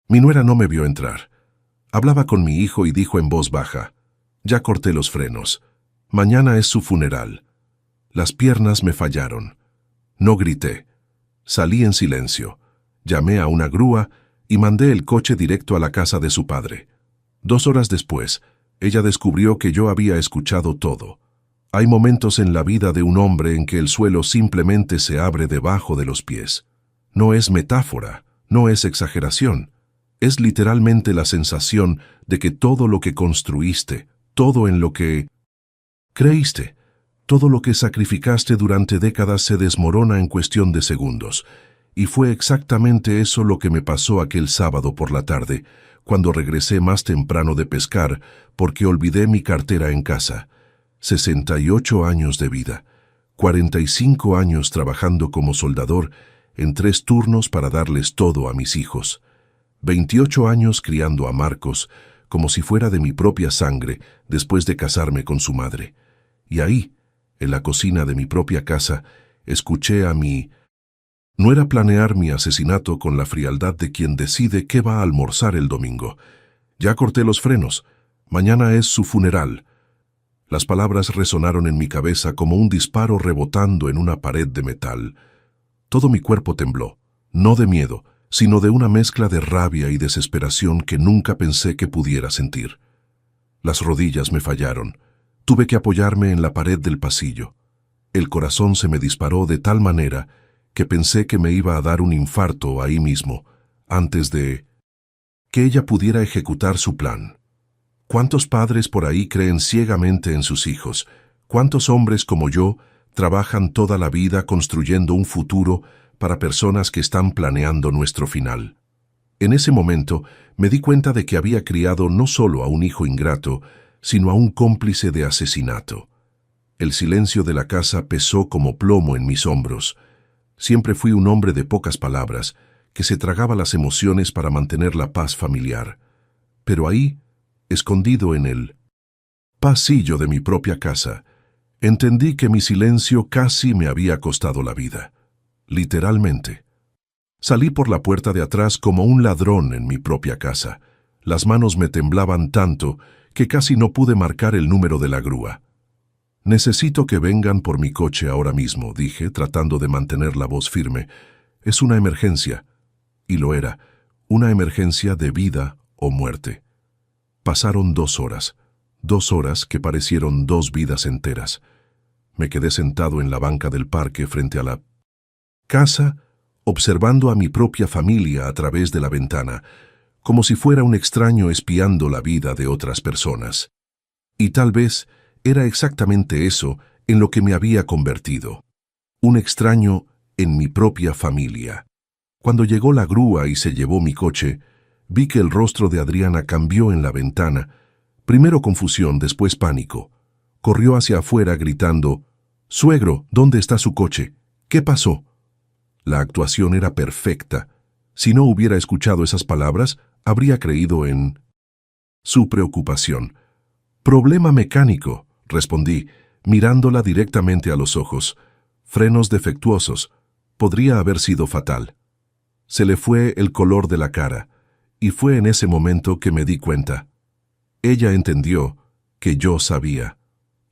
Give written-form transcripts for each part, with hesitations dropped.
Mi nuera no me vio entrar. Hablaba con mi hijo y dijo en voz baja: «Ya corté los frenos. Mañana es su funeral». Las piernas me fallaron. No grité. Salí en silencio. Llamé a una grúa y mandé el coche directo a la casa de su padre. 2 horas después, ella descubrió que yo había escuchado todo. Hay momentos en la vida de un hombre en que el suelo simplemente se abre debajo de los pies. No es metáfora, no es exageración. Es literalmente la sensación de que todo lo que construiste, todo en lo que creíste, todo lo que sacrificaste durante décadas se desmorona en cuestión de segundos. Y fue exactamente eso lo que me pasó aquel sábado por la tarde, cuando regresé más temprano de pescar porque olvidé mi cartera en casa. 68 años de vida, 45 años trabajando como soldador en 3 turnos para darles todo a mis hijos. 28 años criando a Marcos como si fuera de mi propia sangre después de casarme con su madre. Y ahí, en la cocina de mi propia casa, escuché a mi nuera planear mi asesinato con la frialdad de quien decide qué va a almorzar el domingo. «Ya corté los frenos. Mañana es su funeral». Las palabras resonaron en mi cabeza como un disparo rebotando en una pared de metal. Todo mi cuerpo tembló, no de miedo, sino de una mezcla de rabia y desesperación que nunca pensé que pudiera sentir. Las rodillas me fallaron. Tuve que apoyarme en la pared del pasillo. El corazón se me disparó de tal manera que pensé que me iba a dar un infarto ahí mismo, antes de que ella pudiera ejecutar su plan. ¿Cuántos padres por ahí creen ciegamente en sus hijos? ¿Cuántos hombres como yo trabajan toda la vida construyendo un futuro para personas que están planeando nuestro final? En ese momento me di cuenta de que había criado no solo a un hijo ingrato, sino a un cómplice de asesinato. El silencio de la casa pesó como plomo en mis hombros. Siempre fui un hombre de pocas palabras, que se tragaba las emociones para mantener la paz familiar. Pero ahí, escondido en el pasillo de mi propia casa, entendí que mi silencio casi me había costado la vida. Literalmente. Salí por la puerta de atrás como un ladrón en mi propia casa. Las manos me temblaban tanto que casi no pude marcar el número de la grúa. «Necesito que vengan por mi coche ahora mismo», dije, tratando de mantener la voz firme. «Es una emergencia». Y lo era, una emergencia de vida o muerte. Pasaron 2 horas, 2 horas que parecieron 2 vidas enteras. Me quedé sentado en la banca del parque frente a la casa, observando a mi propia familia a través de la ventana, como si fuera un extraño espiando la vida de otras personas. Y tal vez era exactamente eso en lo que me había convertido. Un extraño en mi propia familia. Cuando llegó la grúa y se llevó mi coche, vi que el rostro de Adriana cambió en la ventana. Primero confusión, después pánico. Corrió hacia afuera gritando: «Suegro, ¿dónde está su coche? ¿Qué pasó?». La actuación era perfecta. Si no hubiera escuchado esas palabras, habría creído en su preocupación. «Problema mecánico», respondí, mirándola directamente a los ojos. «Frenos defectuosos. Podría haber sido fatal». Se le fue el color de la cara, y fue en ese momento que me di cuenta. Ella entendió que yo sabía.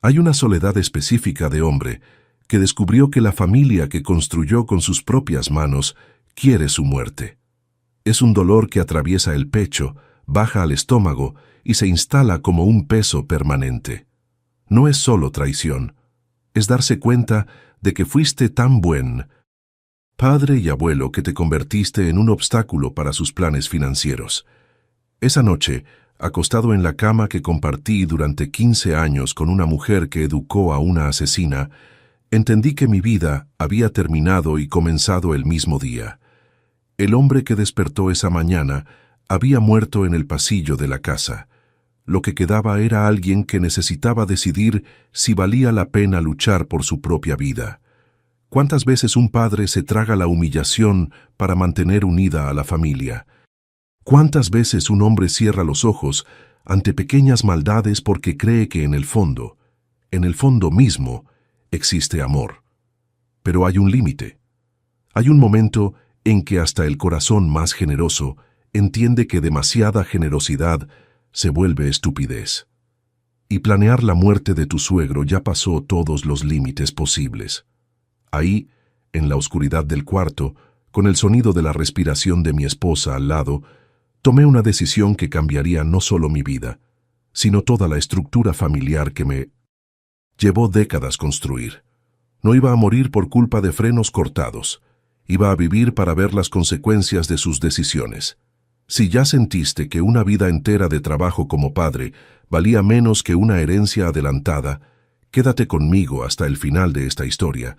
Hay una soledad específica de hombre que descubrió que la familia que construyó con sus propias manos quiere su muerte. Es un dolor que atraviesa el pecho, baja al estómago y se instala como un peso permanente. No es solo traición, es darse cuenta de que fuiste tan buen padre y abuelo que te convertiste en un obstáculo para sus planes financieros. Esa noche, acostado en la cama que compartí durante 15 años con una mujer que educó a una asesina, entendí que mi vida había terminado y comenzado el mismo día. El hombre que despertó esa mañana había muerto en el pasillo de la casa. Lo que quedaba era alguien que necesitaba decidir si valía la pena luchar por su propia vida. ¿Cuántas veces un padre se traga la humillación para mantener unida a la familia? ¿Cuántas veces un hombre cierra los ojos ante pequeñas maldades porque cree que en el fondo mismo, existe amor? Pero hay un límite. Hay un momento en que hasta el corazón más generoso entiende que demasiada generosidad se vuelve estupidez. Y planear la muerte de tu suegro ya pasó todos los límites posibles. Ahí, en la oscuridad del cuarto, con el sonido de la respiración de mi esposa al lado, tomé una decisión que cambiaría no solo mi vida, sino toda la estructura familiar que me llevó décadas construir. No iba a morir por culpa de frenos cortados. Iba a vivir para ver las consecuencias de sus decisiones. Si ya sentiste que una vida entera de trabajo como padre valía menos que una herencia adelantada, quédate conmigo hasta el final de esta historia,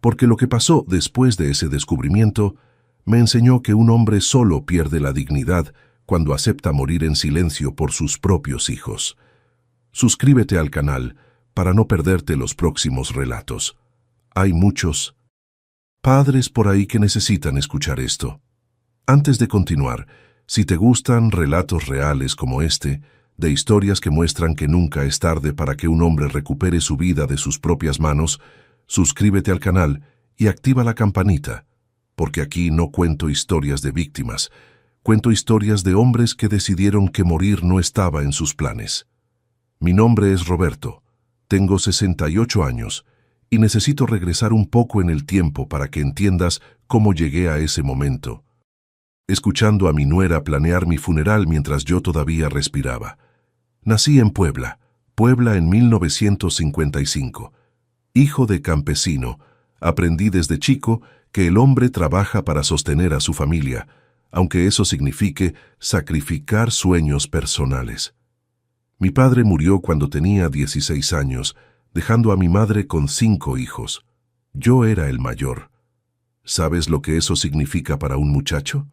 porque lo que pasó después de ese descubrimiento me enseñó que un hombre solo pierde la dignidad cuando acepta morir en silencio por sus propios hijos. Suscríbete al canal para no perderte los próximos relatos. Hay muchos padres por ahí que necesitan escuchar esto. Antes de continuar, si te gustan relatos reales como este, de historias que muestran que nunca es tarde para que un hombre recupere su vida de sus propias manos, suscríbete al canal y activa la campanita, porque aquí no cuento historias de víctimas, cuento historias de hombres que decidieron que morir no estaba en sus planes. Mi nombre es Roberto, tengo 68 años, y necesito regresar un poco en el tiempo para que entiendas cómo llegué a ese momento, escuchando a mi nuera planear mi funeral mientras yo todavía respiraba. Nací en Puebla en 1955. Hijo de campesino, aprendí desde chico que el hombre trabaja para sostener a su familia, aunque eso signifique sacrificar sueños personales. Mi padre murió cuando tenía 16 años, dejando a mi madre con 5 hijos. Yo era el mayor. ¿Sabes lo que eso significa para un muchacho?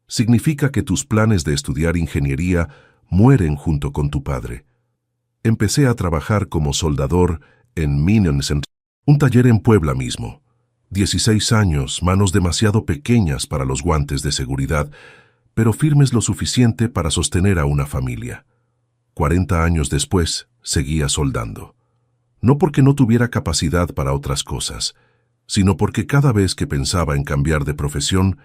Significa que tus planes de estudiar ingeniería mueren junto con tu padre. Empecé a trabajar como soldador en Minions, un taller en Puebla mismo. 16 años, manos demasiado pequeñas para los guantes de seguridad, pero firmes lo suficiente para sostener a una familia. 40 años después, seguía soldando. No porque no tuviera capacidad para otras cosas, sino porque cada vez que pensaba en cambiar de profesión,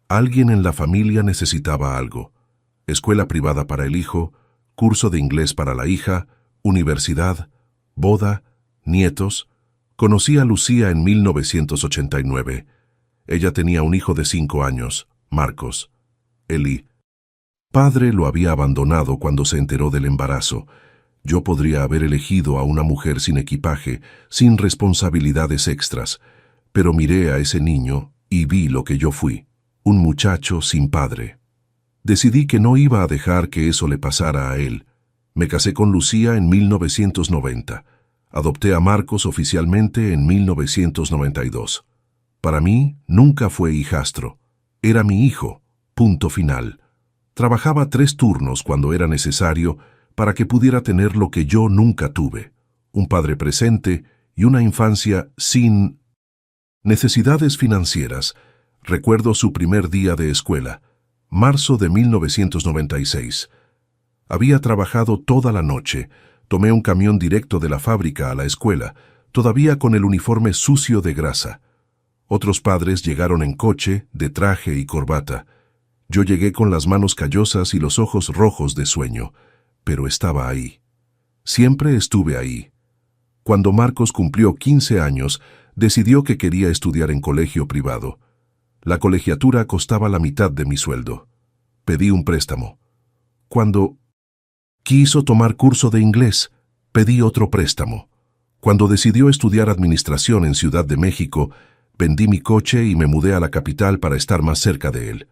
alguien en la familia necesitaba algo. Escuela privada para el hijo, curso de inglés para la hija, universidad, boda, nietos. Conocí a Lucía en 1989. Ella tenía un hijo de 5 años, Marcos. Eli. Padre lo había abandonado cuando se enteró del embarazo. Yo podría haber elegido a una mujer sin equipaje, sin responsabilidades extras, pero miré a ese niño y vi lo que yo fui, un muchacho sin padre. Decidí que no iba a dejar que eso le pasara a él. Me casé con Lucía en 1990. Adopté a Marcos oficialmente en 1992. Para mí, nunca fue hijastro. Era mi hijo, punto final. Trabajaba 3 turnos cuando era necesario para que pudiera tener lo que yo nunca tuve, un padre presente y una infancia sin necesidades financieras. Recuerdo su primer día de escuela, marzo de 1996. Había trabajado toda la noche. Tomé un camión directo de la fábrica a la escuela, todavía con el uniforme sucio de grasa. Otros padres llegaron en coche, de traje y corbata. Yo llegué con las manos callosas y los ojos rojos de sueño, pero estaba ahí. Siempre estuve ahí. Cuando Marcos cumplió 15 años, decidió que quería estudiar en colegio privado. La colegiatura costaba la mitad de mi sueldo. Pedí un préstamo. Cuando quiso tomar curso de inglés, pedí otro préstamo. Cuando decidió estudiar administración en Ciudad de México, vendí mi coche y me mudé a la capital para estar más cerca de él.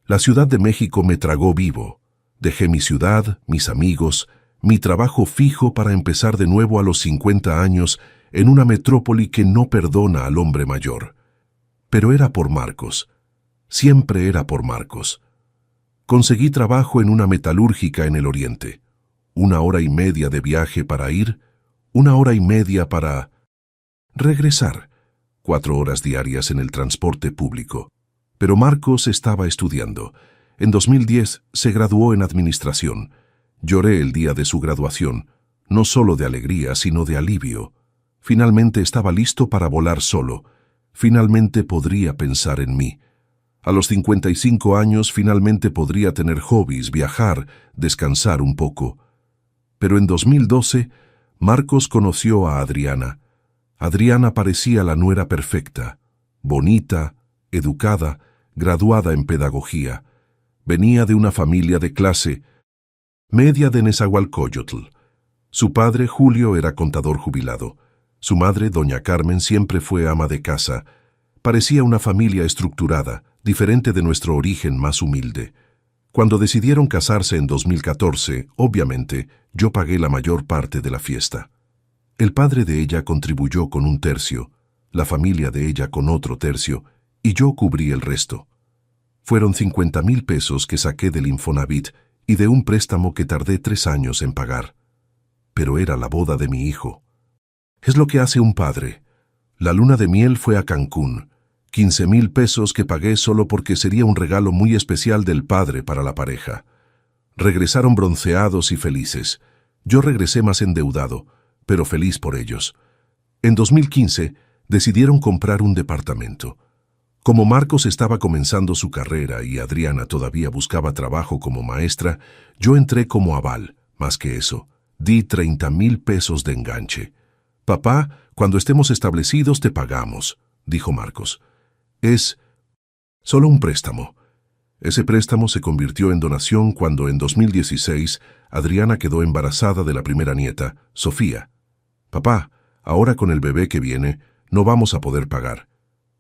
La Ciudad de México me tragó vivo. Dejé mi ciudad, mis amigos, mi trabajo fijo para empezar de nuevo a los 50 años en una metrópoli que no perdona al hombre mayor. Pero era por Marcos. Siempre era por Marcos. Conseguí trabajo en una metalúrgica en el oriente. 1 hora y media de viaje para ir, 1 hora y media para regresar. 4 horas diarias en el transporte público. Pero Marcos estaba estudiando. En 2010 se graduó en administración. Lloré el día de su graduación, no solo de alegría, sino de alivio. Finalmente estaba listo para volar solo. Finalmente podría pensar en mí. A los 55 años finalmente podría tener hobbies, viajar, descansar un poco. Pero en 2012, Marcos conoció a Adriana. Adriana parecía la nuera perfecta, bonita, educada, graduada en pedagogía. Venía de una familia de clase media de Nezahualcóyotl. Su padre, Julio, era contador jubilado. Su madre, doña Carmen, siempre fue ama de casa. Parecía una familia estructurada, diferente de nuestro origen más humilde. Cuando decidieron casarse en 2014, obviamente, yo pagué la mayor parte de la fiesta. El padre de ella contribuyó con 1/3, la familia de ella con otro tercio, y yo cubrí el resto. Fueron 50,000 pesos que saqué del Infonavit y de un préstamo que tardé 3 años en pagar. Pero era la boda de mi hijo. Es lo que hace un padre. La luna de miel fue a Cancún. 15,000 pesos que pagué solo porque sería un regalo muy especial del padre para la pareja. Regresaron bronceados y felices. Yo regresé más endeudado, pero feliz por ellos. En 2015 decidieron comprar un departamento. Como Marcos estaba comenzando su carrera y Adriana todavía buscaba trabajo como maestra, yo entré como aval, más que eso. Di 30,000 pesos de enganche. «Papá, cuando estemos establecidos te pagamos», dijo Marcos. «Es solo un préstamo». Ese préstamo se convirtió en donación cuando en 2016 Adriana quedó embarazada de la primera nieta, Sofía. «Papá, ahora con el bebé que viene, no vamos a poder pagar.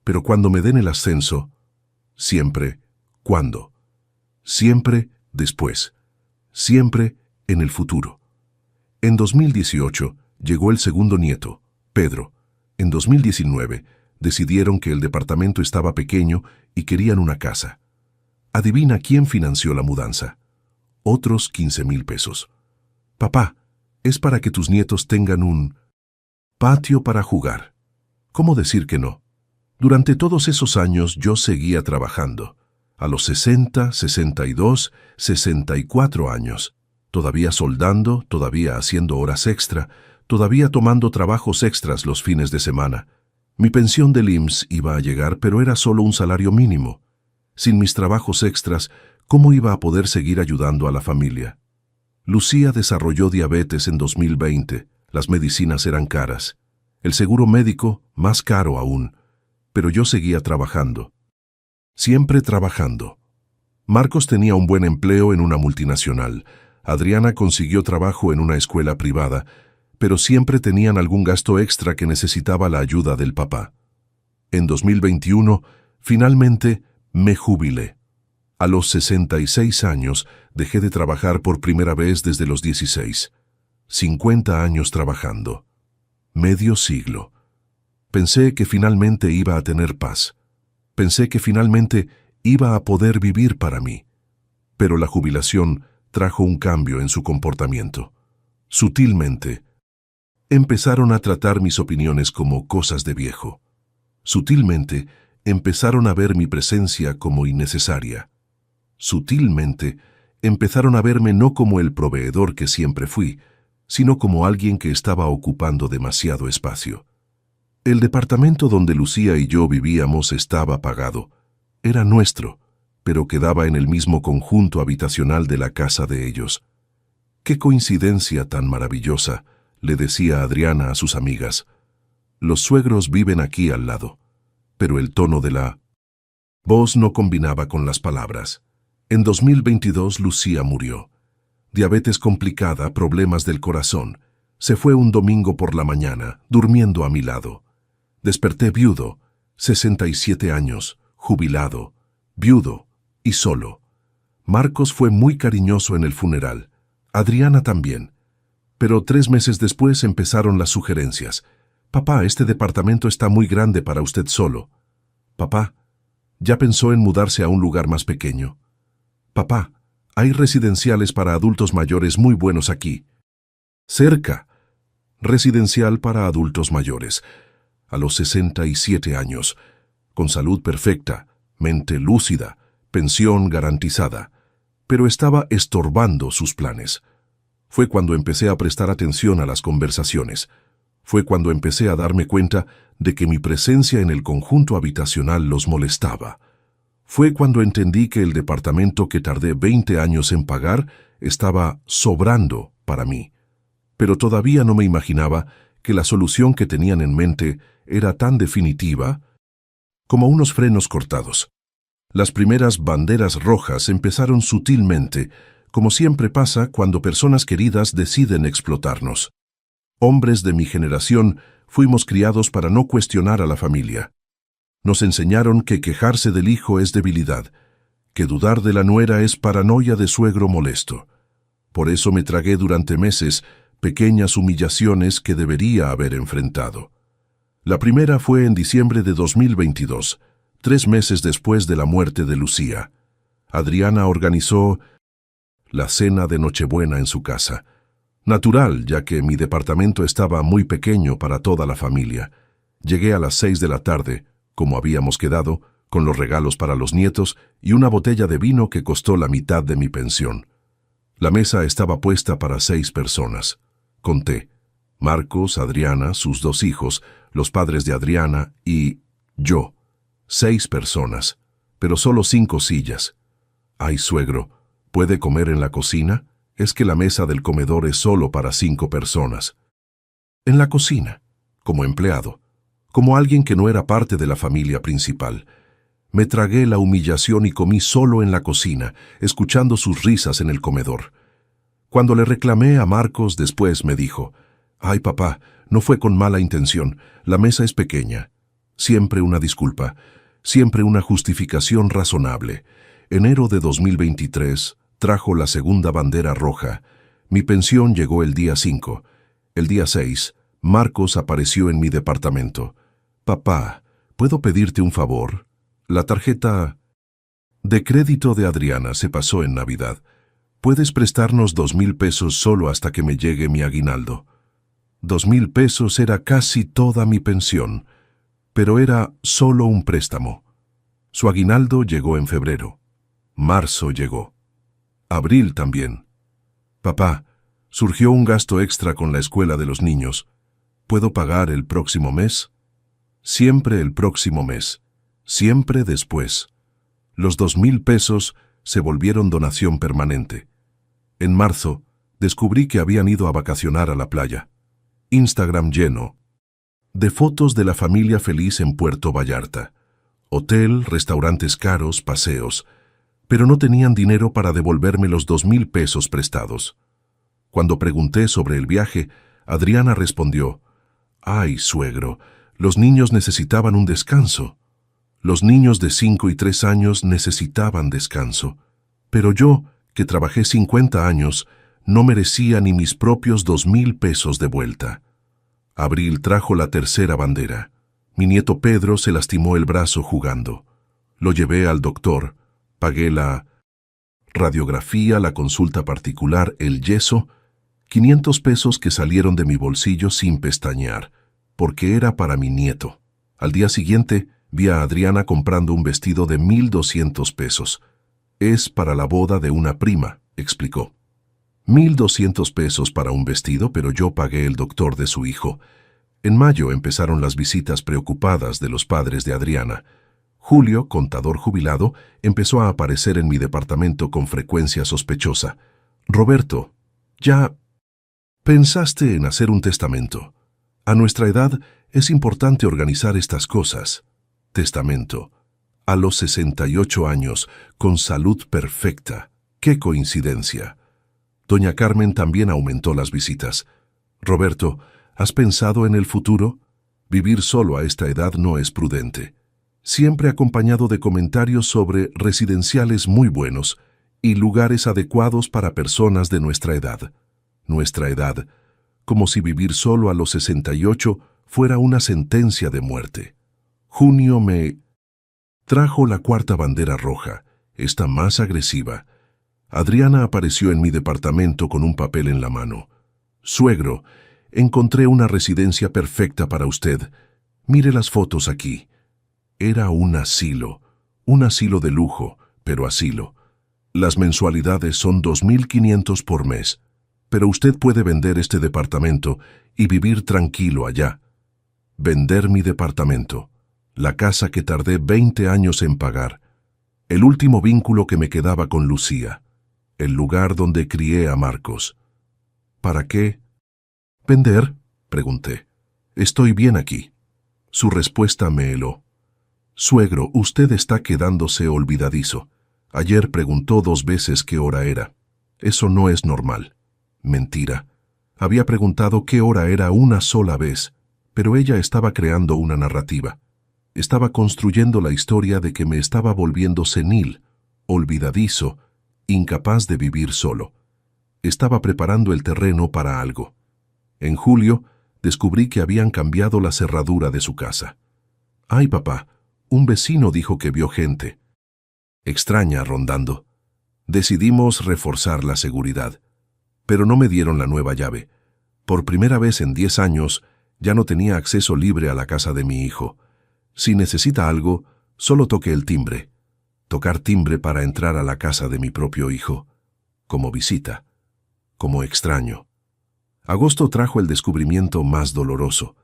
Pero cuando me den el ascenso, siempre, ¿cuándo? Siempre después. Siempre en el futuro». En 2018 llegó el segundo nieto, Pedro. En 2019 decidieron que el departamento estaba pequeño y querían una casa. Adivina quién financió la mudanza. Otros 15,000 pesos. «Papá, es para que tus nietos tengan un patio para jugar». ¿Cómo decir que no? Durante todos esos años yo seguía trabajando. A los 60, 62, 64 años. Todavía soldando, todavía haciendo horas extra, todavía tomando trabajos extras los fines de semana. Mi pensión del IMSS iba a llegar, pero era solo un salario mínimo. Sin mis trabajos extras, ¿cómo iba a poder seguir ayudando a la familia? Lucía desarrolló diabetes en 2020. Las medicinas eran caras. El seguro médico, más caro aún. Pero yo seguía trabajando. Siempre trabajando. Marcos tenía un buen empleo en una multinacional. Adriana consiguió trabajo en una escuela privada, pero siempre tenían algún gasto extra que necesitaba la ayuda del papá. En 2021, finalmente, me jubilé. A los 66 años, dejé de trabajar por primera vez desde los 16. 50 años trabajando. Medio siglo. Pensé que finalmente iba a tener paz. Pensé que finalmente iba a poder vivir para mí. Pero la jubilación trajo un cambio en su comportamiento. Sutilmente, empezaron a tratar mis opiniones como cosas de viejo. Sutilmente, empezaron a ver mi presencia como innecesaria. Sutilmente, empezaron a verme no como el proveedor que siempre fui, sino como alguien que estaba ocupando demasiado espacio. El departamento donde Lucía y yo vivíamos estaba pagado. Era nuestro, pero quedaba en el mismo conjunto habitacional de la casa de ellos. «Qué coincidencia tan maravillosa», le decía Adriana a sus amigas. «Los suegros viven aquí al lado». Pero el tono de la voz no combinaba con las palabras. En 2022 Lucía murió. Diabetes complicada, problemas del corazón. Se fue un domingo por la mañana, durmiendo a mi lado. Desperté viudo, 67 años, jubilado, viudo y solo. Marcos fue muy cariñoso en el funeral. Adriana también. Pero 3 meses después empezaron las sugerencias. «Papá, este departamento está muy grande para usted solo». «Papá, ¿ya pensó en mudarse a un lugar más pequeño?» «Papá, hay residenciales para adultos mayores muy buenos aquí». «Cerca». Residencial para adultos mayores. A los 67 años. Con salud perfecta, mente lúcida, pensión garantizada. Pero estaba estorbando sus planes. Fue cuando empecé a prestar atención a las conversaciones. Fue cuando empecé a darme cuenta de que mi presencia en el conjunto habitacional los molestaba. Fue cuando entendí que el departamento que tardé 20 años en pagar estaba sobrando para mí. Pero todavía no me imaginaba que la solución que tenían en mente era tan definitiva como unos frenos cortados. Las primeras banderas rojas empezaron sutilmente, como siempre pasa cuando personas queridas deciden explotarnos. Hombres de mi generación fuimos criados para no cuestionar a la familia. Nos enseñaron que quejarse del hijo es debilidad, que dudar de la nuera es paranoia de suegro molesto. Por eso me tragué durante meses pequeñas humillaciones que debería haber enfrentado. La primera fue en diciembre de 2022, 3 meses después de la muerte de Lucía. Adriana organizó la cena de Nochebuena en su casa. Natural, ya que mi departamento estaba muy pequeño para toda la familia. Llegué a las 6 de la tarde, como habíamos quedado, con los regalos para los nietos y una botella de vino que costó la mitad de mi pensión. La mesa estaba puesta para 6 personas. Conté: Marcos, Adriana, sus 2 hijos, los padres de Adriana y yo. 6 personas, pero solo 5 sillas. Ay, suegro, ¿puede comer en la cocina? Es que la mesa del comedor es solo para 5 personas. En la cocina, como empleado, como alguien que no era parte de la familia principal. Me tragué la humillación y comí solo en la cocina, escuchando sus risas en el comedor. Cuando le reclamé a Marcos después me dijo: «Ay, papá, no fue con mala intención, la mesa es pequeña». Siempre una disculpa, siempre una justificación razonable. Enero de 2023 trajo la segunda bandera roja. Mi pensión llegó el día 5. El día 6, Marcos apareció en mi departamento. «Papá, ¿puedo pedirte un favor? La tarjeta de crédito de Adriana se pasó en Navidad. ¿Puedes prestarnos 2,000 pesos solo hasta que me llegue mi aguinaldo?» 2,000 pesos era casi toda mi pensión, pero era solo un préstamo. Su aguinaldo llegó en febrero. Marzo llegó. Abril también. «Papá, surgió un gasto extra con la escuela de los niños. ¿Puedo pagar el próximo mes?» Siempre el próximo mes. Siempre después. Los 2,000 pesos se volvieron donación permanente. En marzo, descubrí que habían ido a vacacionar a la playa. Instagram lleno de fotos de la familia feliz en Puerto Vallarta. Hotel, restaurantes caros, paseos. Pero no tenían dinero para devolverme los 2,000 pesos prestados. Cuando pregunté sobre el viaje, Adriana respondió: «Ay, suegro, los niños necesitaban un descanso». Los niños de 5 y 3 años necesitaban descanso. Pero yo, que trabajé 50 años, no merecía ni mis propios 2,000 pesos de vuelta. Abril trajo la tercera bandera. Mi nieto Pedro se lastimó el brazo jugando. Lo llevé al doctor, pagué la radiografía, la consulta particular, el yeso, 500 pesos que salieron de mi bolsillo sin pestañear, porque era para mi nieto. Al día siguiente, vi a Adriana comprando un vestido de 1,200 pesos. «Es para la boda de una prima», explicó. 1,200 pesos para un vestido, pero yo pagué el doctor de su hijo. En mayo empezaron las visitas preocupadas de los padres de Adriana. Julio, contador jubilado, empezó a aparecer en mi departamento con frecuencia sospechosa. «Roberto, ¿ya pensaste en hacer un testamento? A nuestra edad es importante organizar estas cosas». Testamento. A los 68 años, con salud perfecta. ¡Qué coincidencia! Doña Carmen también aumentó las visitas. «Roberto, ¿has pensado en el futuro? Vivir solo a esta edad no es prudente». Siempre acompañado de comentarios sobre residenciales muy buenos y lugares adecuados para personas de nuestra edad. Nuestra edad, como si vivir solo a los 68 fuera una sentencia de muerte. Junio me trajo la cuarta bandera roja, esta más agresiva. Adriana apareció en mi departamento con un papel en la mano. «Suegro, encontré una residencia perfecta para usted. Mire las fotos aquí». Era un asilo de lujo, pero asilo. Las mensualidades son 2,500 por mes, pero usted puede vender este departamento y vivir tranquilo allá. Vender mi departamento. La casa que tardé 20 años en pagar. El último vínculo que me quedaba con Lucía, el lugar donde crié a Marcos. ¿Para qué? ¿Vender?, pregunté. Estoy bien aquí. Su respuesta me heló. Suegro, usted está quedándose olvidadizo. Ayer preguntó 2 veces qué hora era. Eso no es normal. Mentira. Había preguntado qué hora era una sola vez, pero ella estaba creando una narrativa. Estaba construyendo la historia de que me estaba volviendo senil, olvidadizo, incapaz de vivir solo. Estaba preparando el terreno para algo. En julio, descubrí que habían cambiado la cerradura de su casa. Ay, papá, un vecino dijo que vio gente extraña rondando. Decidimos reforzar la seguridad, pero no me dieron la nueva llave. Por primera vez en 10 años, ya no tenía acceso libre a la casa de mi hijo. Si necesita algo, solo toque el timbre. Tocar timbre para entrar a la casa de mi propio hijo. Como visita. Como extraño. Agosto trajo el descubrimiento más doloroso.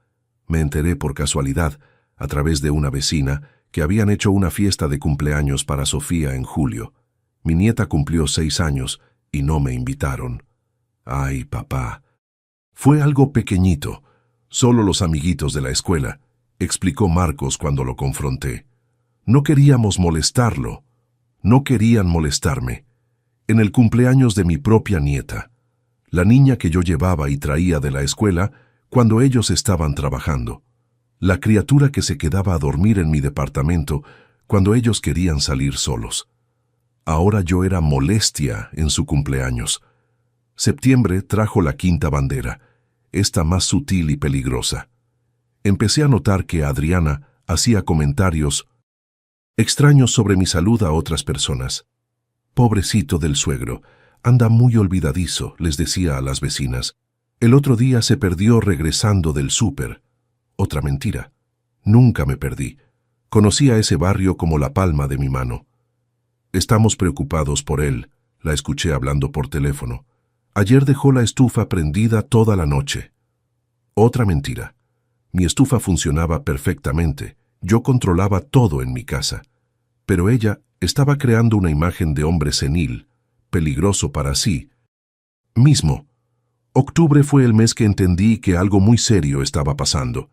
Me enteré por casualidad, a través de una vecina, que habían hecho una fiesta de cumpleaños para Sofía en julio. Mi nieta cumplió 6 años y no me invitaron. Ay, papá. Fue algo pequeñito, solo los amiguitos de la escuela, explicó Marcos cuando lo confronté. No queríamos molestarlo. No querían molestarme. En el cumpleaños de mi propia nieta, la niña que yo llevaba y traía de la escuela cuando ellos estaban trabajando. La criatura que se quedaba a dormir en mi departamento cuando ellos querían salir solos. Ahora yo era molestia en su cumpleaños. Septiembre trajo la quinta bandera, esta más sutil y peligrosa. Empecé a notar que Adriana hacía comentarios extraños sobre mi salud a otras personas. Pobrecito del suegro, anda muy olvidadizo, les decía a las vecinas. El otro día se perdió regresando del súper. Otra mentira. Nunca me perdí. Conocí a ese barrio como la palma de mi mano. Estamos preocupados por él, la escuché hablando por teléfono. Ayer dejó la estufa prendida toda la noche. Otra mentira. Mi estufa funcionaba perfectamente. Yo controlaba todo en mi casa. Pero ella estaba creando una imagen de hombre senil, peligroso para sí mismo. Octubre fue el mes que entendí que algo muy serio estaba pasando.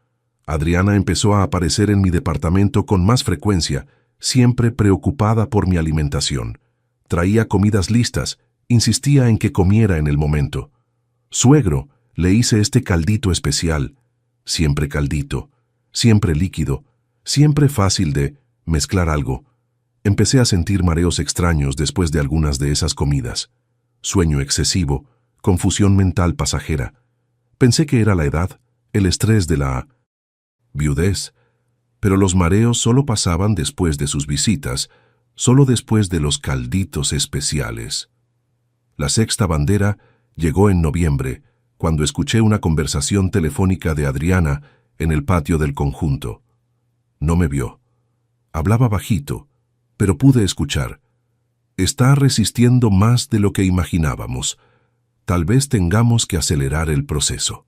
Adriana empezó a aparecer en mi departamento con más frecuencia, siempre preocupada por mi alimentación. Traía comidas listas, insistía en que comiera en el momento. Suegro, le hice este caldito especial. Siempre caldito, siempre líquido, siempre fácil de mezclar algo. Empecé a sentir mareos extraños después de algunas de esas comidas. Sueño excesivo, confusión mental pasajera. Pensé que era la edad, el estrés de la viudez, pero los mareos solo pasaban después de sus visitas, solo después de los calditos especiales. La sexta bandera llegó en noviembre, cuando escuché una conversación telefónica de Adriana en el patio del conjunto. No me vio. Hablaba bajito, pero pude escuchar. Está resistiendo más de lo que imaginábamos. Tal vez tengamos que acelerar el proceso.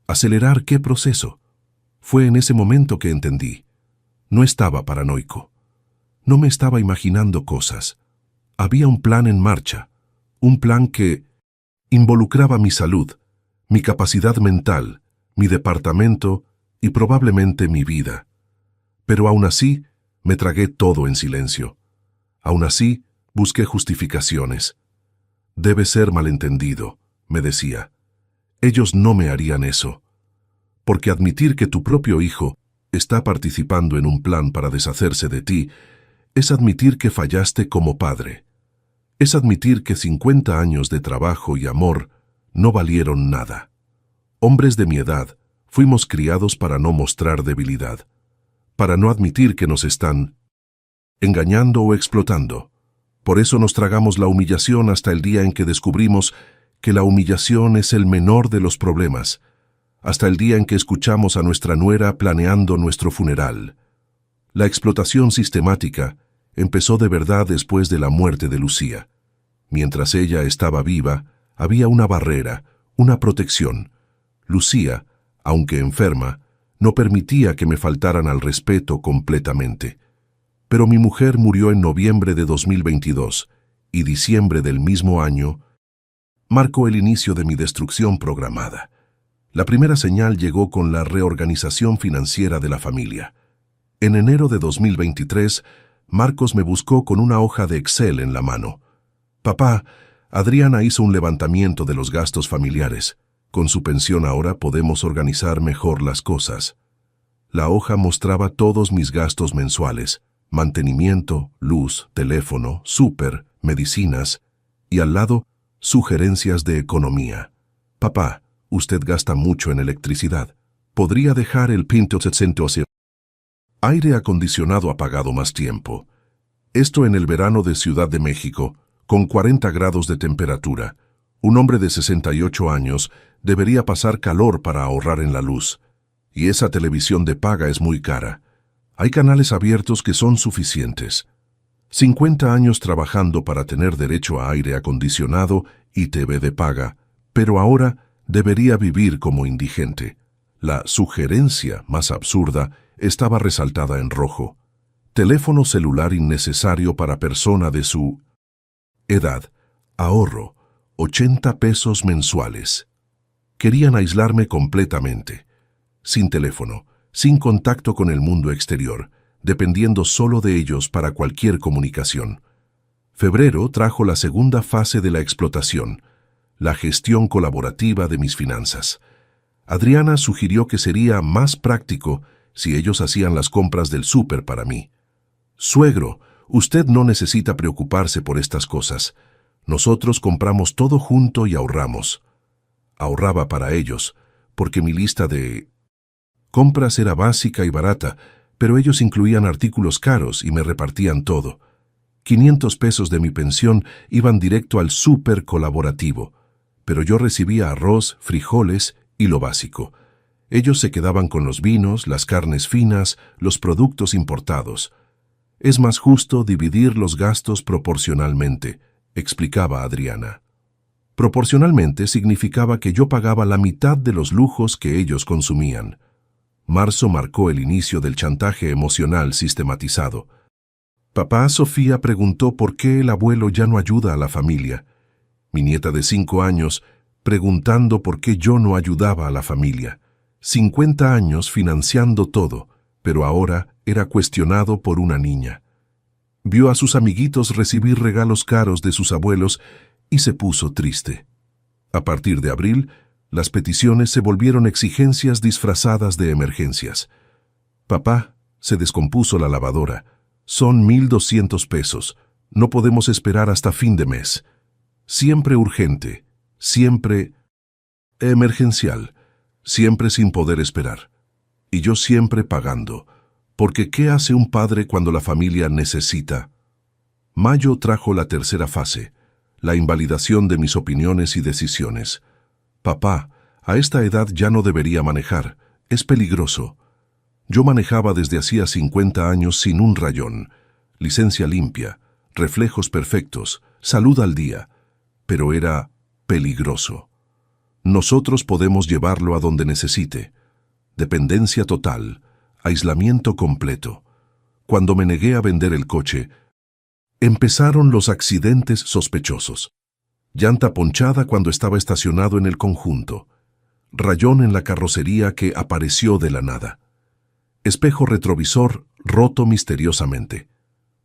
¿Acelerar qué proceso? Fue en ese momento que entendí. No estaba paranoico. No me estaba imaginando cosas. Había un plan en marcha. Un plan que involucraba mi salud, mi capacidad mental, mi departamento y probablemente mi vida. Pero aún así, me tragué todo en silencio. Aún así, busqué justificaciones. Debe ser malentendido, me decía. Ellos no me harían eso. Porque admitir que tu propio hijo está participando en un plan para deshacerse de ti es admitir que fallaste como padre. Es admitir que 50 años de trabajo y amor no valieron nada. Hombres de mi edad, fuimos criados para no mostrar debilidad, para no admitir que nos están engañando o explotando. Por eso nos tragamos la humillación hasta el día en que descubrimos que la humillación es el menor de los problemas, hasta el día en que escuchamos a nuestra nuera planeando nuestro funeral. La explotación sistemática empezó de verdad después de la muerte de Lucía. Mientras ella estaba viva, había una barrera, una protección. Lucía, aunque enferma, no permitía que me faltaran al respeto completamente. Pero mi mujer murió en noviembre de 2022 y diciembre del mismo año marcó el inicio de mi destrucción programada. La primera señal llegó con la reorganización financiera de la familia. En enero de 2023, Marcos me buscó con una hoja de Excel en la mano. Papá, Adriana hizo un levantamiento de los gastos familiares. Con su pensión ahora podemos organizar mejor las cosas. La hoja mostraba todos mis gastos mensuales: mantenimiento, luz, teléfono, súper, medicinas, y al lado, sugerencias de economía. Papá, usted gasta mucho en electricidad. ¿Podría dejar el pinto aire acondicionado apagado más tiempo? Esto en el verano de Ciudad de México, con 40 grados de temperatura. Un hombre de 68 años debería pasar calor para ahorrar en la luz. Y esa televisión de paga es muy cara. Hay canales abiertos que son suficientes. 50 años trabajando para tener derecho a aire acondicionado y TV de paga, pero ahora debería vivir como indigente. La sugerencia más absurda estaba resaltada en rojo. Teléfono celular innecesario para persona de su edad. Ahorro, 80 pesos mensuales. Querían aislarme completamente. Sin teléfono, sin contacto con el mundo exterior, dependiendo solo de ellos para cualquier comunicación. Febrero trajo la segunda fase de la explotación, la gestión colaborativa de mis finanzas. Adriana sugirió que sería más práctico si ellos hacían las compras del súper para mí. Suegro, usted no necesita preocuparse por estas cosas. Nosotros compramos todo junto y ahorramos. Ahorraba para ellos, porque mi lista de compras era básica y barata, pero ellos incluían artículos caros y me repartían todo. 500 pesos de mi pensión iban directo al súper colaborativo, pero yo recibía arroz, frijoles y lo básico. Ellos se quedaban con los vinos, las carnes finas, los productos importados. Es más justo dividir los gastos proporcionalmente, explicaba Adriana. Proporcionalmente significaba que yo pagaba la mitad de los lujos que ellos consumían. Marzo marcó el inicio del chantaje emocional sistematizado. Papá Sofía preguntó por qué el abuelo ya no ayuda a la familia. Mi nieta de 5 años preguntando por qué yo no ayudaba a la familia. 50 años financiando todo, pero ahora era cuestionado por una niña. Vio a sus amiguitos recibir regalos caros de sus abuelos y se puso triste. A partir de abril, las peticiones se volvieron exigencias disfrazadas de emergencias. Papá, se descompuso la lavadora. Son 1,200 pesos. No podemos esperar hasta fin de mes. Siempre urgente, siempre emergencial, siempre sin poder esperar. Y yo siempre pagando. Porque ¿qué hace un padre cuando la familia necesita? Mayo trajo la tercera fase, la invalidación de mis opiniones y decisiones. Papá, a esta edad ya no debería manejar, es peligroso. Yo manejaba desde hacía 50 años sin un rayón, licencia limpia, reflejos perfectos, salud al día, pero era peligroso. Nosotros podemos llevarlo a donde necesite. Dependencia total, aislamiento completo. Cuando me negué a vender el coche, empezaron los accidentes sospechosos. Llanta ponchada cuando estaba estacionado en el conjunto. Rayón en la carrocería que apareció de la nada. Espejo retrovisor roto misteriosamente.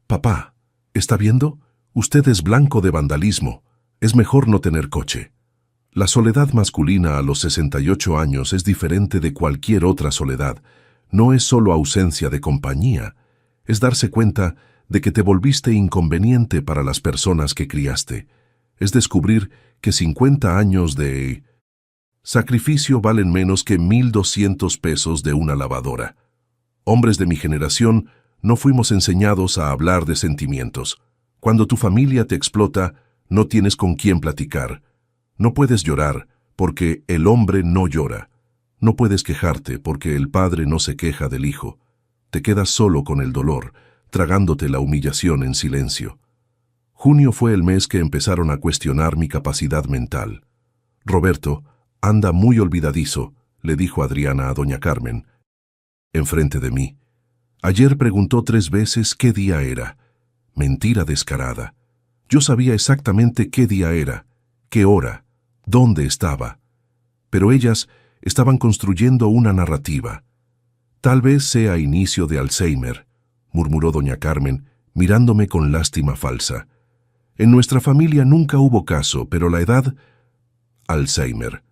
Papá, ¿está viendo? Usted es blanco de vandalismo. Es mejor no tener coche. La soledad masculina a los 68 años es diferente de cualquier otra soledad. No es solo ausencia de compañía. Es darse cuenta de que te volviste inconveniente para las personas que criaste. Es descubrir que 50 años de sacrificio valen menos que 1,200 pesos de una lavadora. Hombres de mi generación no fuimos enseñados a hablar de sentimientos. Cuando tu familia te explota, no tienes con quién platicar. No puedes llorar porque el hombre no llora. No puedes quejarte porque el padre no se queja del hijo. Te quedas solo con el dolor, tragándote la humillación en silencio. Junio fue el mes que empezaron a cuestionar mi capacidad mental. Roberto, anda muy olvidadizo, le dijo Adriana a doña Carmen, enfrente de mí. Ayer preguntó 3 veces qué día era. Mentira descarada. Yo sabía exactamente qué día era, qué hora, dónde estaba. Pero ellas estaban construyendo una narrativa. Tal vez sea inicio de Alzheimer, murmuró doña Carmen, mirándome con lástima falsa. En nuestra familia nunca hubo caso, pero la edad... Alzheimer.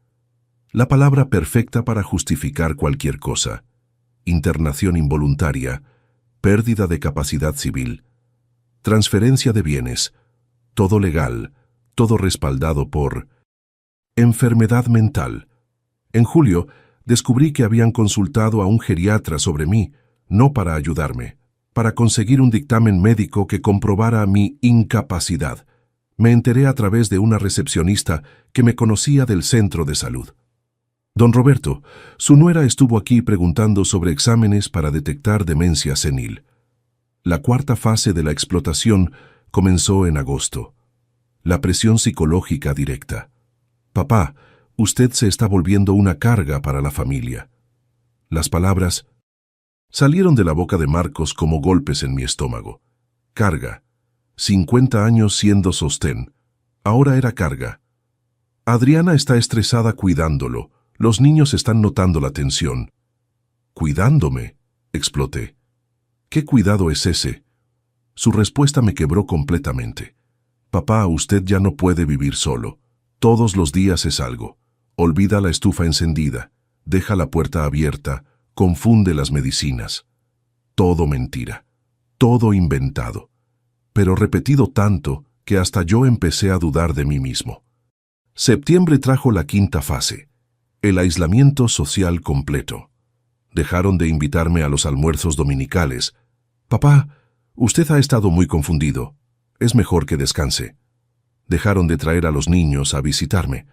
La palabra perfecta para justificar cualquier cosa. Internación involuntaria, pérdida de capacidad civil, transferencia de bienes, todo legal, todo respaldado por enfermedad mental. En julio, descubrí que habían consultado a un geriatra sobre mí, no para ayudarme, para conseguir un dictamen médico que comprobara mi incapacidad. Me enteré a través de una recepcionista que me conocía del centro de salud. Don Roberto, su nuera estuvo aquí preguntando sobre exámenes para detectar demencia senil. La 4ª fase de la explotación comenzó en agosto. La presión psicológica directa. Papá, usted se está volviendo una carga para la familia. Las palabras salieron de la boca de Marcos como golpes en mi estómago. Carga. 50 años siendo sostén. Ahora era carga. Adriana está estresada cuidándolo. Los niños están notando la tensión. ¿Cuidándome?, exploté. ¿Qué cuidado es ese? Su respuesta me quebró completamente. Papá, usted ya no puede vivir solo. Todos los días es algo. Olvida la estufa encendida, deja la puerta abierta, confunde las medicinas. Todo mentira, todo inventado, pero repetido tanto que hasta yo empecé a dudar de mí mismo. Septiembre trajo la 5ª fase, el aislamiento social completo. Dejaron de invitarme a los almuerzos dominicales. Papá, usted ha estado muy confundido. Es mejor que descanse. Dejaron de traer a los niños a visitarme.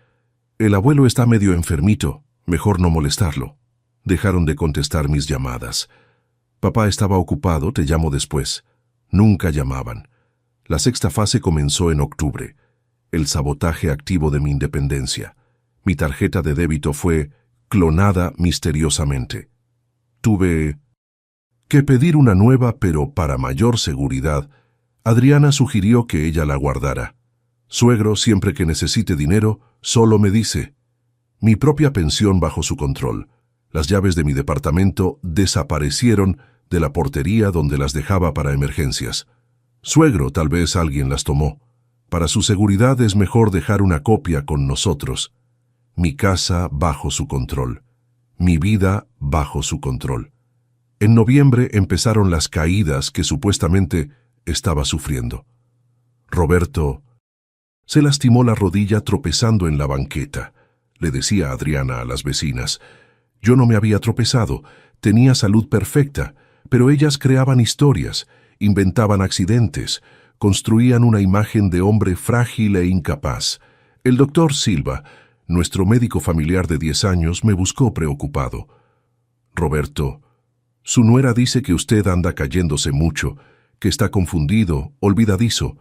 El abuelo está medio enfermito, mejor no molestarlo. Dejaron de contestar mis llamadas. Papá estaba ocupado, te llamo después. Nunca llamaban. La 6ª fase comenzó en octubre. El sabotaje activo de mi independencia. Mi tarjeta de débito fue clonada misteriosamente. Tuve que pedir una nueva, pero para mayor seguridad, Adriana sugirió que ella la guardara. Suegro, siempre que necesite dinero, solo me dice. Mi propia pensión bajo su control. Las llaves de mi departamento desaparecieron de la portería donde las dejaba para emergencias. Suegro, tal vez alguien las tomó. Para su seguridad es mejor dejar una copia con nosotros. Mi casa bajo su control. Mi vida bajo su control. En noviembre empezaron las caídas que supuestamente estaba sufriendo. Roberto se lastimó la rodilla tropezando en la banqueta. Le decía Adriana a las vecinas. Yo no me había tropezado, tenía salud perfecta, pero ellas creaban historias, inventaban accidentes, construían una imagen de hombre frágil e incapaz. El doctor Silva, nuestro médico familiar de 10 años, me buscó preocupado. Roberto, su nuera dice que usted anda cayéndose mucho, que está confundido, olvidadizo.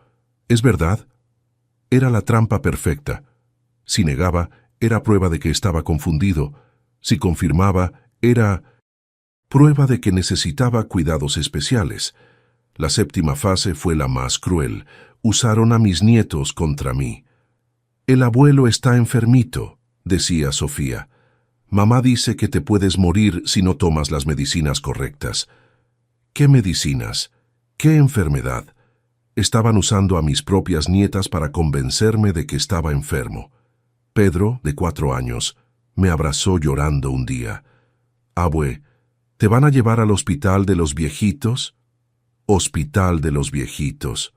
¿Es verdad? Era la trampa perfecta. Si negaba, era prueba de que estaba confundido. Si confirmaba, era prueba de que necesitaba cuidados especiales. La 7ª fase fue la más cruel. Usaron a mis nietos contra mí. El abuelo está enfermito, decía Sofía. Mamá dice que te puedes morir si no tomas las medicinas correctas. ¿Qué medicinas? ¿Qué enfermedad? Estaban usando a mis propias nietas para convencerme de que estaba enfermo. Pedro, de 4 años, me abrazó llorando un día. Abue, ¿te van a llevar al hospital de los viejitos? Hospital de los viejitos.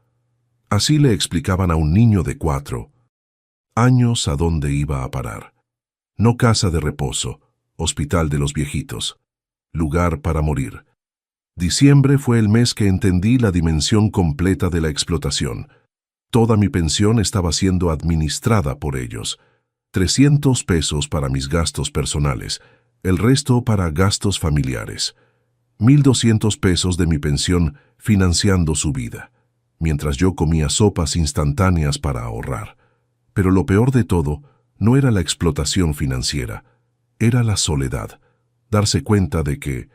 Así le explicaban a un niño de 4 años a dónde iba a parar. No casa de reposo, hospital de los viejitos. Lugar para morir. Diciembre fue el mes que entendí la dimensión completa de la explotación. Toda mi pensión estaba siendo administrada por ellos. 300 pesos para mis gastos personales, el resto para gastos familiares. 1,200 pesos de mi pensión financiando su vida, mientras yo comía sopas instantáneas para ahorrar. Pero lo peor de todo no era la explotación financiera, era la soledad, darse cuenta de que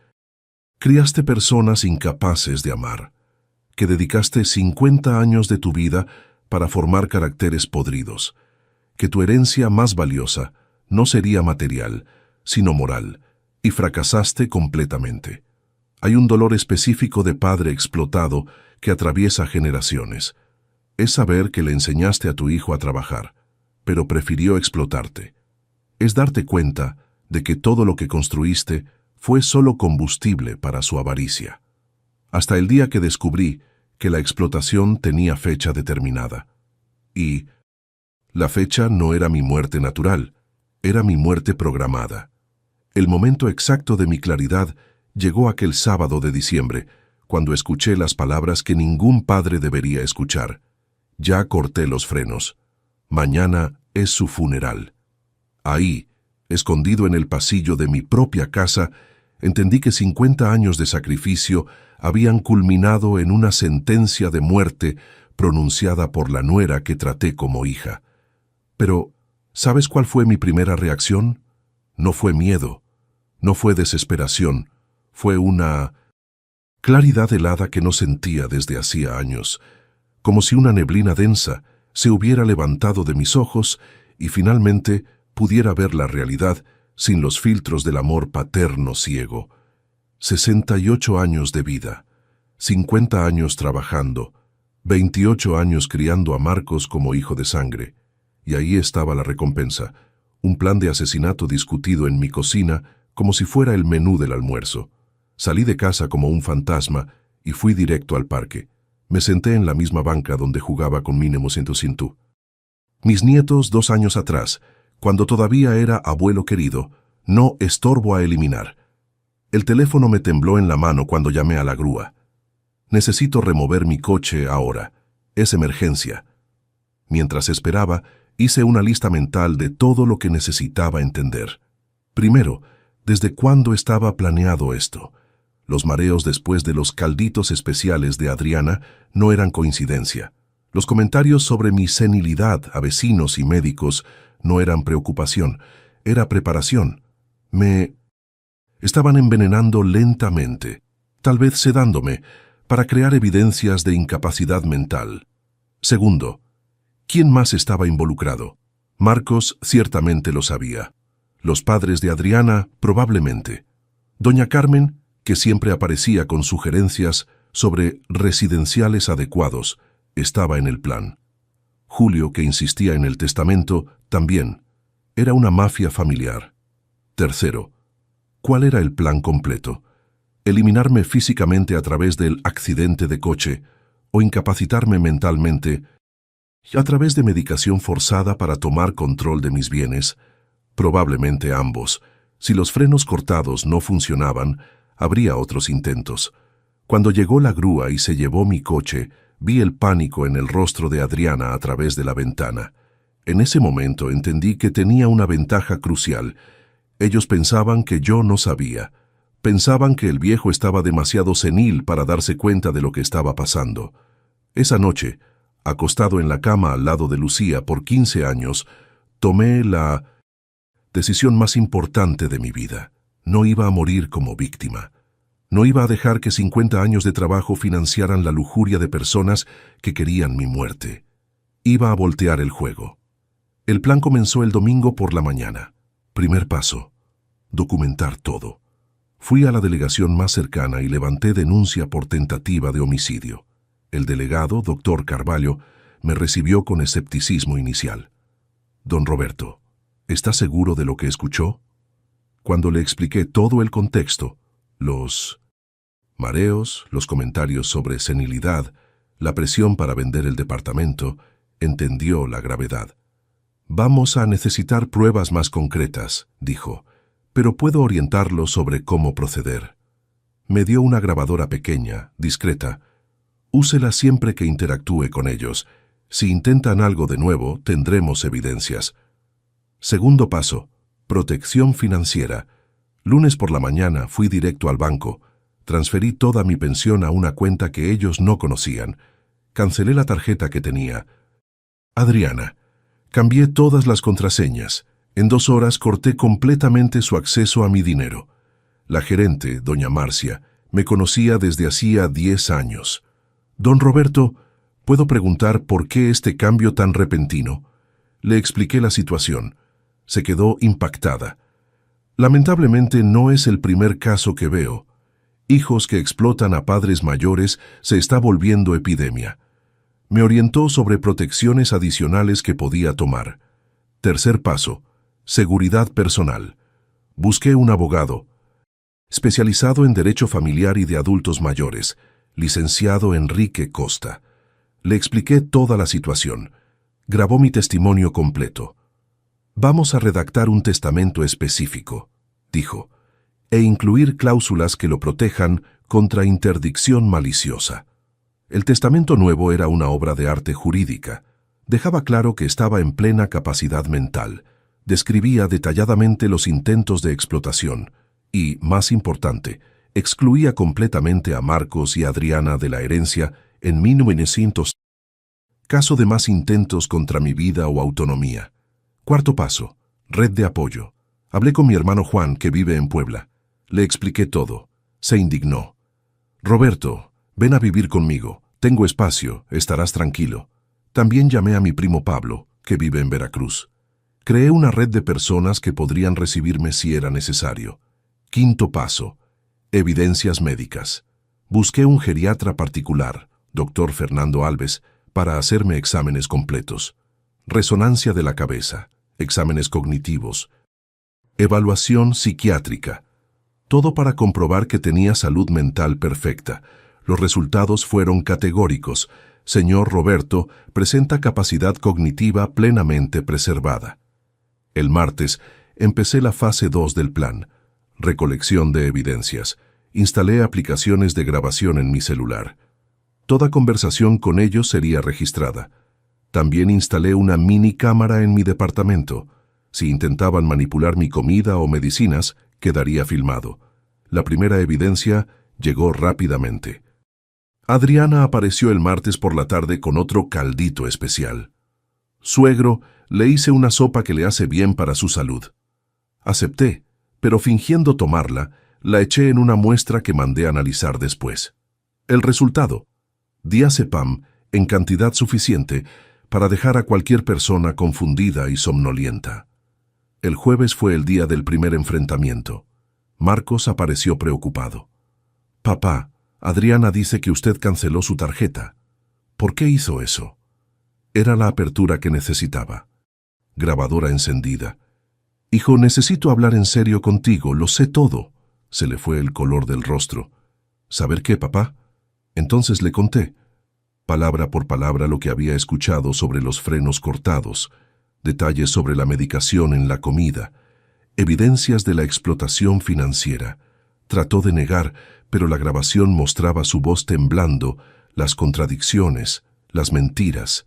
Criaste personas incapaces de amar, que dedicaste 50 años de tu vida para formar caracteres podridos, que tu herencia más valiosa no sería material, sino moral, y fracasaste completamente. Hay un dolor específico de padre explotado que atraviesa generaciones. Es saber que le enseñaste a tu hijo a trabajar, pero prefirió explotarte. Es darte cuenta de que todo lo que construiste fue solo combustible para su avaricia. Hasta el día que descubrí que la explotación tenía fecha determinada. Y la fecha no era mi muerte natural, era mi muerte programada. El momento exacto de mi claridad llegó aquel sábado de diciembre, cuando escuché las palabras que ningún padre debería escuchar. Ya corté los frenos. Mañana es su funeral. Ahí, escondido en el pasillo de mi propia casa, entendí que 50 años de sacrificio habían culminado en una sentencia de muerte pronunciada por la nuera que traté como hija. Pero, ¿sabes cuál fue mi primera reacción? No fue miedo, no fue desesperación, fue una claridad helada que no sentía desde hacía años, como si una neblina densa se hubiera levantado de mis ojos y finalmente pudiera ver la realidad sin los filtros del amor paterno ciego. 68 años de vida, 50 años trabajando, 28 años criando a Marcos como hijo de sangre. Y ahí estaba la recompensa, un plan de asesinato discutido en mi cocina como si fuera el menú del almuerzo. Salí de casa como un fantasma y fui directo al parque. Me senté en la misma banca donde jugaba con Mínimo 105. Mis nietos 2 años atrás, cuando todavía era abuelo querido, no estorbo a eliminar. El teléfono me tembló en la mano cuando llamé a la grúa. Necesito remover mi coche ahora. Es emergencia. Mientras esperaba, hice una lista mental de todo lo que necesitaba entender. Primero, ¿desde cuándo estaba planeado esto? Los mareos después de los calditos especiales de Adriana no eran coincidencia. Los comentarios sobre mi senilidad a vecinos y médicos no eran preocupación, era preparación. Me estaban envenenando lentamente, tal vez sedándome, para crear evidencias de incapacidad mental. Segundo, ¿quién más estaba involucrado? Marcos ciertamente lo sabía. Los padres de Adriana, probablemente. Doña Carmen, que siempre aparecía con sugerencias sobre residenciales adecuados, estaba en el plan. Julio, que insistía en el testamento, también. Era una mafia familiar. Tercero, ¿cuál era el plan completo? ¿Eliminarme físicamente a través del accidente de coche o incapacitarme mentalmente a través de medicación forzada para tomar control de mis bienes? Probablemente ambos. Si los frenos cortados no funcionaban, habría otros intentos. Cuando llegó la grúa y se llevó mi coche, vi el pánico en el rostro de Adriana a través de la ventana. En ese momento entendí que tenía una ventaja crucial. Ellos pensaban que yo no sabía. Pensaban que el viejo estaba demasiado senil para darse cuenta de lo que estaba pasando. Esa noche, acostado en la cama al lado de Lucía por 15 años, tomé la decisión más importante de mi vida. No iba a morir como víctima. No iba a dejar que 50 años de trabajo financiaran la lujuria de personas que querían mi muerte. Iba a voltear el juego. El plan comenzó el domingo por la mañana. Primer paso: documentar todo. Fui a la delegación más cercana y levanté denuncia por tentativa de homicidio. El delegado, doctor Carvalho, me recibió con escepticismo inicial. Don Roberto, ¿está seguro de lo que escuchó? Cuando le expliqué todo el contexto, los mareos, los comentarios sobre senilidad, la presión para vender el departamento, entendió la gravedad. Vamos a necesitar pruebas más concretas, dijo, pero puedo orientarlo sobre cómo proceder. Me dio una grabadora pequeña, discreta. Úsela siempre que interactúe con ellos. Si intentan algo de nuevo, tendremos evidencias. Segundo paso: protección financiera. Lunes por la mañana fui directo al banco. Transferí toda mi pensión a una cuenta que ellos no conocían. Cancelé la tarjeta que tenía. Adriana. Cambié todas las contraseñas. En 2 horas corté completamente su acceso a mi dinero. La gerente, doña Marcia, Me conocía desde hacía 10 años. Don Roberto, ¿puedo preguntar por qué este cambio tan repentino? Le expliqué la situación. Se quedó impactada. Lamentablemente no es el primer caso que veo. Hijos que explotan a padres mayores se está volviendo epidemia. Me orientó sobre protecciones adicionales que podía tomar. Tercer paso, seguridad personal. Busqué un abogado, especializado en Derecho Familiar y de Adultos Mayores, licenciado Enrique Costa. Le expliqué toda la situación. Grabó mi testimonio completo. Vamos a redactar un testamento específico, dijo, e incluir cláusulas que lo protejan contra interdicción maliciosa. El testamento nuevo era una obra de arte jurídica. Dejaba claro que estaba en plena capacidad mental. Describía detalladamente los intentos de explotación y, más importante, excluía completamente a Marcos y Adriana de la herencia en 1900. Caso de más intentos contra mi vida o autonomía. Cuarto paso, red de apoyo. Hablé con mi hermano Juan, que vive en Puebla. Le expliqué todo. Se indignó. Roberto, ven a vivir conmigo. Tengo espacio, estarás tranquilo. También llamé a mi primo Pablo, que vive en Veracruz. Creé una red de personas que podrían recibirme si era necesario. Quinto paso, evidencias médicas. Busqué un geriatra particular, doctor Fernando Alves, para hacerme exámenes completos. Resonancia de la cabeza, exámenes cognitivos, evaluación psiquiátrica. Todo para comprobar que tenía salud mental perfecta. Los resultados fueron categóricos. Señor Roberto presenta capacidad cognitiva plenamente preservada. El martes empecé la fase 2 del plan. Recolección de evidencias. Instalé aplicaciones de grabación en mi celular. Toda conversación con ellos sería registrada. También instalé una mini cámara en mi departamento. Si intentaban manipular mi comida o medicinas, quedaría filmado. La primera evidencia llegó rápidamente. Adriana apareció el martes por la tarde con otro caldito especial. Suegro, le hice una sopa que le hace bien para su salud. Acepté, pero fingiendo tomarla, la eché en una muestra que mandé analizar después. El resultado: diazepam en cantidad suficiente para dejar a cualquier persona confundida y somnolienta. El jueves fue el día del primer enfrentamiento. Marcos apareció preocupado. Papá, Adriana dice que usted canceló su tarjeta. ¿Por qué hizo eso? Era la apertura que necesitaba. Grabadora encendida. Hijo, necesito hablar en serio contigo, lo sé todo. Se le fue el color del rostro. ¿Saber qué, papá? Entonces le conté, palabra por palabra, lo que había escuchado sobre los frenos cortados, detalles sobre la medicación en la comida, evidencias de la explotación financiera. Trató de negar, pero la grabación mostraba su voz temblando, las contradicciones, las mentiras.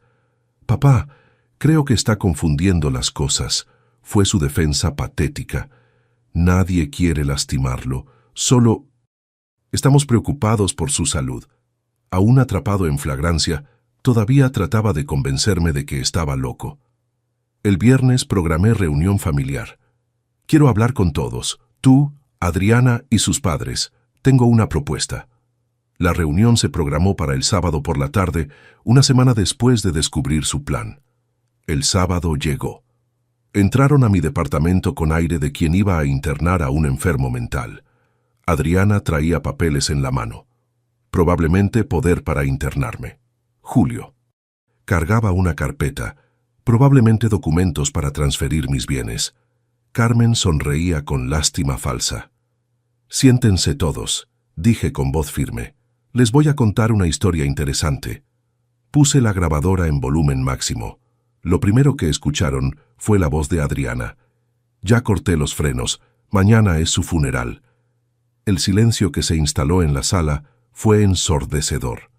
Papá, creo que está confundiendo las cosas. Fue su defensa patética. Nadie quiere lastimarlo, solo estamos preocupados por su salud. Aún atrapado en flagrancia, todavía trataba de convencerme de que estaba loco. El viernes programé reunión familiar. Quiero hablar con todos, tú, Adriana y sus padres. Tengo una propuesta. La reunión se programó para el sábado por la tarde, una semana después de descubrir su plan. El sábado llegó. Entraron a mi departamento con aire de quien iba a internar a un enfermo mental. Adriana traía papeles en la mano. Probablemente poder para internarme. Julio. Cargaba una carpeta, probablemente documentos para transferir mis bienes. Carmen sonreía con lástima falsa. Siéntense todos, dije con voz firme. Les voy a contar una historia interesante. Puse la grabadora en volumen máximo. Lo primero que escucharon fue la voz de Adriana. Ya corté los frenos, mañana es su funeral. El silencio que se instaló en la sala fue ensordecedor.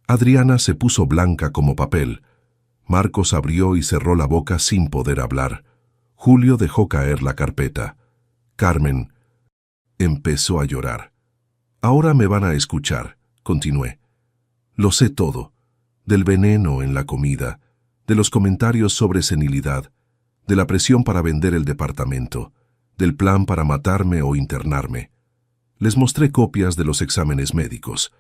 Adriana se puso blanca como papel. Marcos abrió y cerró la boca sin poder hablar. Julio dejó caer la carpeta. Carmen empezó a llorar. Ahora me van a escuchar, continué. Lo sé todo, del veneno en la comida, de los comentarios sobre senilidad, de la presión para vender el departamento, del plan para matarme o internarme. Les mostré copias de los exámenes médicos.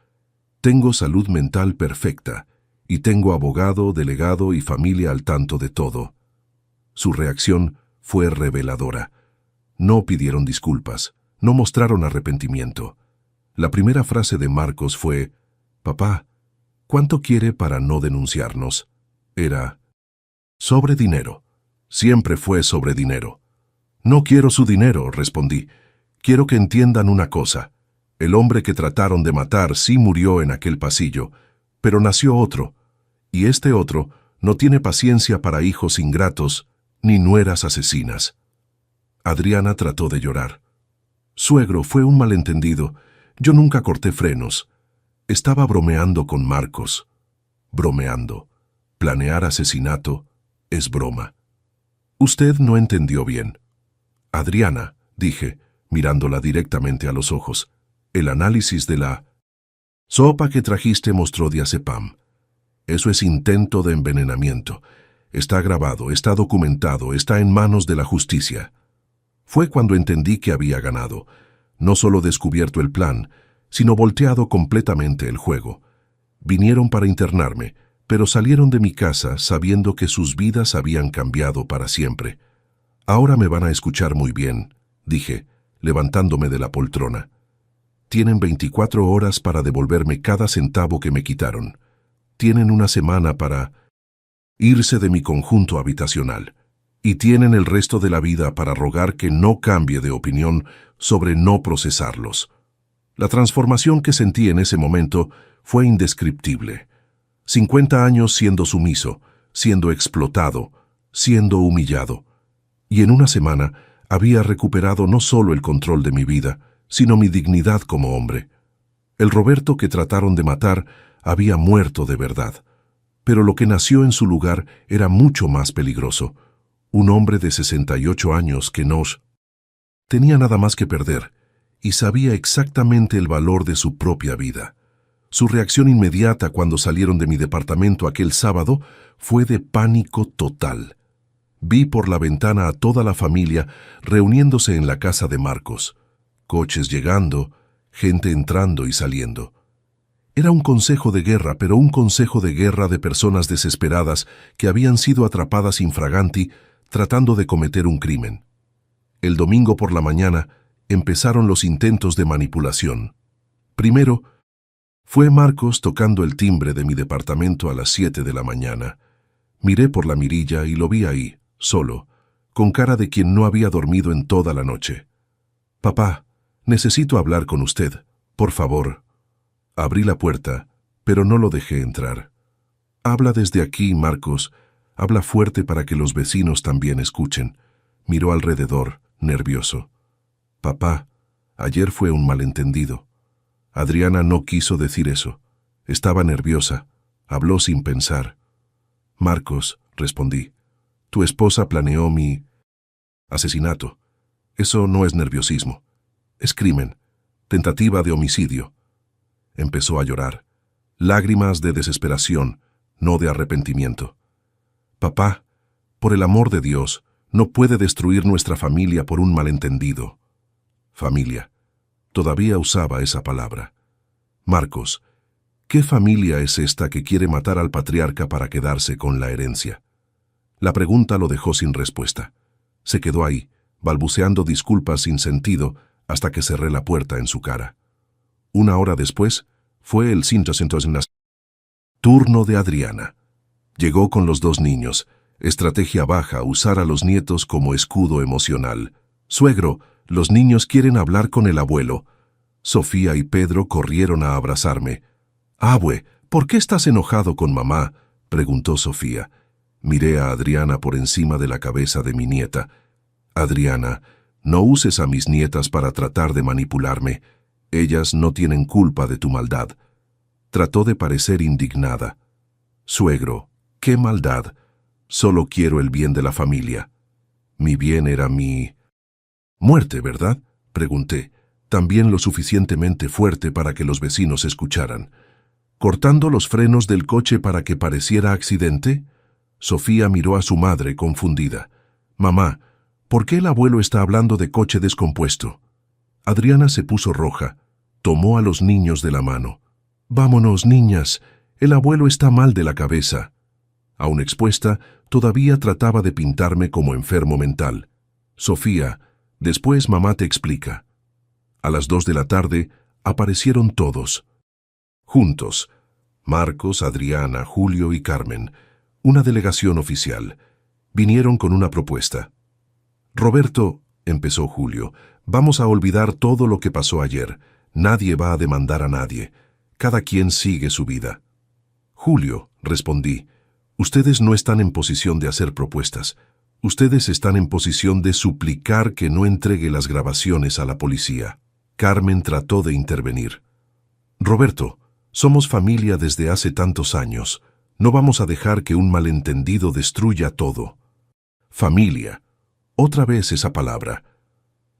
Tengo salud mental perfecta, y tengo abogado, delegado y familia al tanto de todo. Su reacción fue reveladora. No pidieron disculpas, no mostraron arrepentimiento. La primera frase de Marcos fue: «Papá, ¿cuánto quiere para no denunciarnos?». Era: «Sobre dinero. Siempre fue sobre dinero». «No quiero su dinero», respondí. «Quiero que entiendan una cosa. El hombre que trataron de matar sí murió en aquel pasillo, pero nació otro, y este otro no tiene paciencia para hijos ingratos ni nueras asesinas». Adriana trató de llorar. «Suegro, fue un malentendido. Yo nunca corté frenos. Estaba bromeando con Marcos». Bromeando. Planear asesinato es broma. «Usted no entendió bien». «Adriana», dije, mirándola directamente a los ojos, «el análisis de la sopa que trajiste mostró diazepam. Eso es intento de envenenamiento. Está grabado, está documentado, está en manos de la justicia». Fue cuando entendí que había ganado. No solo descubierto el plan, sino volteado completamente el juego. Vinieron para internarme, pero salieron de mi casa sabiendo que sus vidas habían cambiado para siempre. «Ahora me van a escuchar muy bien», dije, levantándome de la poltrona. «Tienen 24 horas para devolverme cada centavo que me quitaron. Tienen una semana para irse de mi conjunto habitacional. Y tienen el resto de la vida para rogar que no cambie de opinión sobre no procesarlos». La transformación que sentí en ese momento fue indescriptible. 50 años siendo sumiso, siendo explotado, siendo humillado. Y en una semana había recuperado no solo el control de mi vida, sino mi dignidad como hombre. El Roberto que trataron de matar había muerto de verdad. Pero lo que nació en su lugar era mucho más peligroso. Un hombre de 68 años que no tenía nada más que perder y sabía exactamente el valor de su propia vida. Su reacción inmediata cuando salieron de mi departamento aquel sábado fue de pánico total. Vi por la ventana a toda la familia reuniéndose en la casa de Marcos. Coches llegando, gente entrando y saliendo. Era un consejo de guerra, pero un consejo de guerra de personas desesperadas que habían sido atrapadas infraganti tratando de cometer un crimen. El domingo por la mañana empezaron los intentos de manipulación. Primero, fue Marcos tocando el timbre de mi departamento a las 7 de la mañana. Miré por la mirilla y lo vi ahí, solo, con cara de quien no había dormido en toda la noche. «Papá, necesito hablar con usted, por favor». Abrí la puerta, pero no lo dejé entrar. «Habla desde aquí, Marcos. Habla fuerte para que los vecinos también escuchen». Miró alrededor, nervioso. «Papá, ayer fue un malentendido. Adriana no quiso decir eso. Estaba nerviosa. Habló sin pensar». «Marcos», respondí, «tu esposa planeó mi asesinato. Eso no es nerviosismo. Es crimen. Tentativa de homicidio». Empezó a llorar. Lágrimas de desesperación, no de arrepentimiento. «Papá, por el amor de Dios, no puede destruir nuestra familia por un malentendido». Familia. Todavía usaba esa palabra. «Marcos, ¿qué familia es esta que quiere matar al patriarca para quedarse con la herencia?». La pregunta lo dejó sin respuesta. Se quedó ahí, balbuceando disculpas sin sentido, hasta que cerré la puerta en su cara. Una hora después, fue el turno de Adriana. Llegó con los 2 niños. Estrategia baja, usar a los nietos como escudo emocional. «Suegro, los niños quieren hablar con el abuelo». Sofía y Pedro corrieron a abrazarme. «Abue, ¿por qué estás enojado con mamá?», preguntó Sofía. Miré a Adriana por encima de la cabeza de mi nieta. «Adriana, no uses a mis nietas para tratar de manipularme. Ellas no tienen culpa de tu maldad». Trató de parecer indignada. «Suegro, ¿qué maldad? Solo quiero el bien de la familia». «Mi bien era mi muerte, ¿verdad?», pregunté, también lo suficientemente fuerte para que los vecinos escucharan. «¿Cortando los frenos del coche para que pareciera accidente?». Sofía miró a su madre confundida. «Mamá, ¿por qué el abuelo está hablando de coche descompuesto?». Adriana se puso roja, tomó a los niños de la mano. «Vámonos, niñas, el abuelo está mal de la cabeza». Aún expuesta, todavía trataba de pintarme como enfermo mental. «Sofía, después mamá te explica». A las 2 de la tarde aparecieron todos. Juntos, Marcos, Adriana, Julio y Carmen, una delegación oficial. Vinieron con una propuesta. «Roberto», empezó Julio, «vamos a olvidar todo lo que pasó ayer. Nadie va a demandar a nadie. Cada quien sigue su vida». «Julio», respondí, «ustedes no están en posición de hacer propuestas. Ustedes están en posición de suplicar que no entregue las grabaciones a la policía». Carmen trató de intervenir. «Roberto, somos familia desde hace tantos años. No vamos a dejar que un malentendido destruya todo». «Familia». Otra vez esa palabra.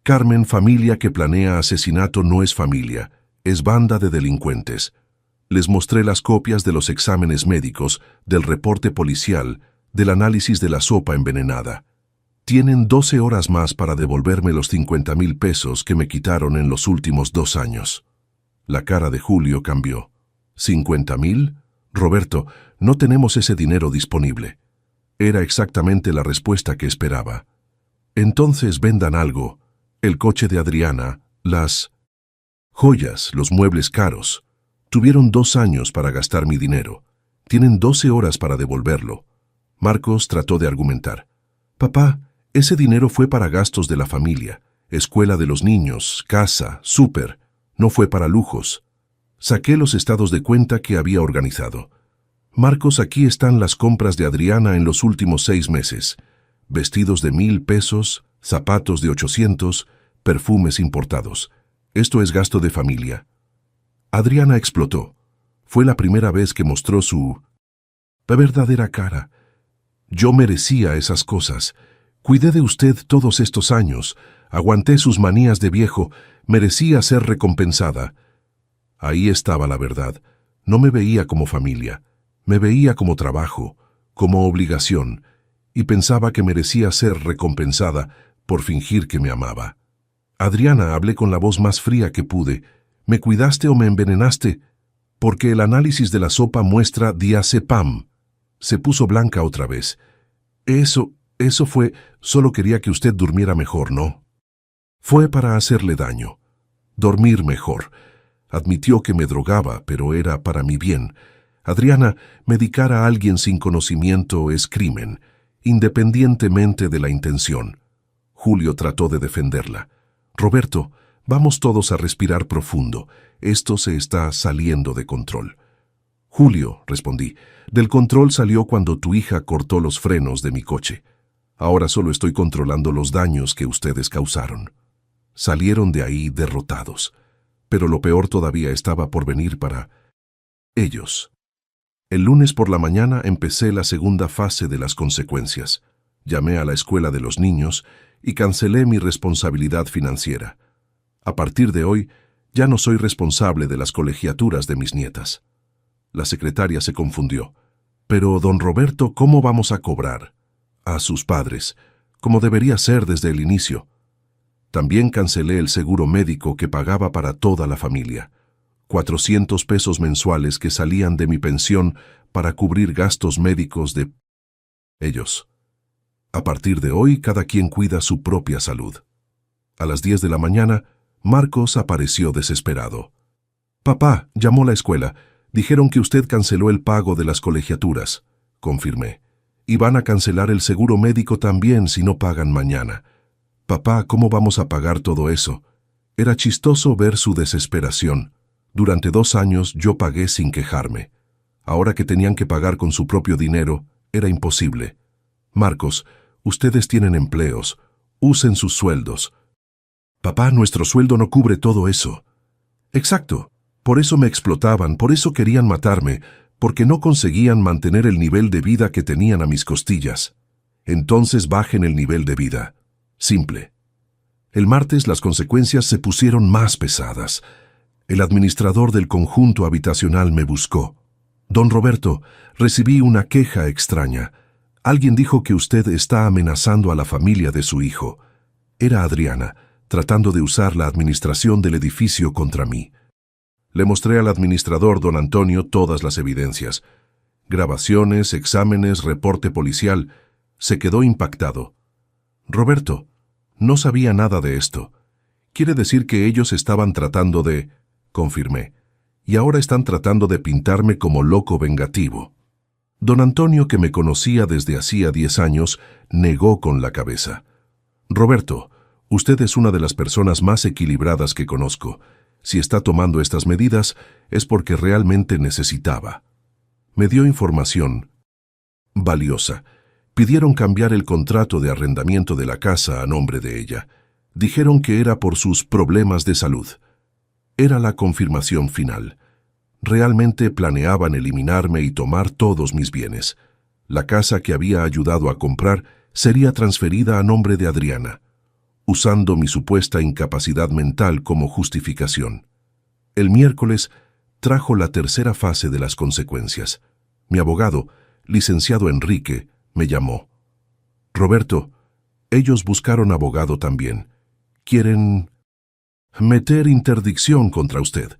«Carmen, familia que planea asesinato no es familia, es banda de delincuentes». Les mostré las copias de los exámenes médicos, del reporte policial, del análisis de la sopa envenenada. Tienen 12 horas más para devolverme los 50,000 pesos que me quitaron en los últimos 2 años. La cara de Julio cambió. ¿50,000? Roberto, no tenemos ese dinero disponible. Era exactamente la respuesta que esperaba. Entonces vendan algo, el coche de Adriana, las joyas, los muebles caros. Tuvieron 2 años para gastar mi dinero. Tienen 12 horas para devolverlo. Marcos trató de argumentar. Papá, ese dinero fue para gastos de la familia, escuela de los niños, casa, súper. No fue para lujos. Saqué los estados de cuenta que había organizado. Marcos, aquí están las compras de Adriana en los últimos 6 meses. Vestidos de 1,000 pesos, zapatos de 800, perfumes importados. Esto es gasto de familia. Adriana explotó. Fue la primera vez que mostró su verdadera cara. Yo merecía esas cosas. Cuidé de usted todos estos años. Aguanté sus manías de viejo. Merecía ser recompensada. Ahí estaba la verdad. No me veía como familia. Me veía como trabajo, como obligación, y pensaba que merecía ser recompensada por fingir que me amaba. Adriana, hablé con la voz más fría que pude. ¿Me cuidaste o me envenenaste? Porque el análisis de la sopa muestra diazepam. Se puso blanca otra vez. Eso fue, solo quería que usted durmiera mejor, ¿no? Fue para hacerle daño. Dormir mejor. Admitió que me drogaba, pero era para mi bien. Adriana, medicar a alguien sin conocimiento es crimen, independientemente de la intención. Julio trató de defenderla. Roberto, vamos todos a respirar profundo. Esto se está saliendo de control. Julio, respondí, del control salió cuando tu hija cortó los frenos de mi coche. Ahora solo estoy controlando los daños que ustedes causaron. Salieron de ahí derrotados. Pero lo peor todavía estaba por venir para ellos. El lunes por la mañana empecé la segunda fase de las consecuencias. Llamé a la escuela de los niños y cancelé mi responsabilidad financiera. A partir de hoy, ya no soy responsable de las colegiaturas de mis nietas. La secretaria se confundió. Pero, don Roberto, ¿cómo vamos a cobrar? A sus padres, como debería ser desde el inicio. También cancelé el seguro médico que pagaba para toda la familia. 400 pesos mensuales que salían de mi pensión para cubrir gastos médicos de ellos. A partir de hoy, cada quien cuida su propia salud. A las 10 de la mañana, Marcos apareció desesperado. Papá, llamó la escuela. Dijeron que usted canceló el pago de las colegiaturas. Confirmé. Y van a cancelar el seguro médico también si no pagan mañana. Papá, ¿cómo vamos a pagar todo eso? Era chistoso ver su desesperación. Durante 2 años yo pagué sin quejarme. Ahora que tenían que pagar con su propio dinero, era imposible. Marcos, ustedes tienen empleos. Usen sus sueldos. Papá, nuestro sueldo no cubre todo eso. Exacto. Por eso me explotaban, por eso querían matarme, porque no conseguían mantener el nivel de vida que tenían a mis costillas. Entonces bajen el nivel de vida. Simple. El martes las consecuencias se pusieron más pesadas. El administrador del conjunto habitacional me buscó. Don Roberto, recibí una queja extraña. Alguien dijo que usted está amenazando a la familia de su hijo. Era Adriana. tratando de usar la administración del edificio contra mí. Le mostré al administrador, don Antonio, todas las evidencias. Grabaciones, exámenes, reporte policial. Se quedó impactado. Roberto, no sabía nada de esto. Quiere decir que ellos estaban tratando de... Confirmé. Y ahora están tratando de pintarme como loco vengativo. Don Antonio, que me conocía desde hacía 10 años, negó con la cabeza. Roberto, usted es una de las personas más equilibradas que conozco. Si está tomando estas medidas, es porque realmente necesitaba. Me dio información valiosa. Pidieron cambiar el contrato de arrendamiento de la casa a nombre de ella. Dijeron que era por sus problemas de salud. Era la confirmación final. Realmente planeaban eliminarme y tomar todos mis bienes. La casa que había ayudado a comprar sería transferida a nombre de Adriana, usando mi supuesta incapacidad mental como justificación. El miércoles trajo la tercera fase de las consecuencias. Mi abogado, licenciado Enrique, me llamó. Roberto, ellos buscaron abogado también. Quieren meter interdicción contra usted.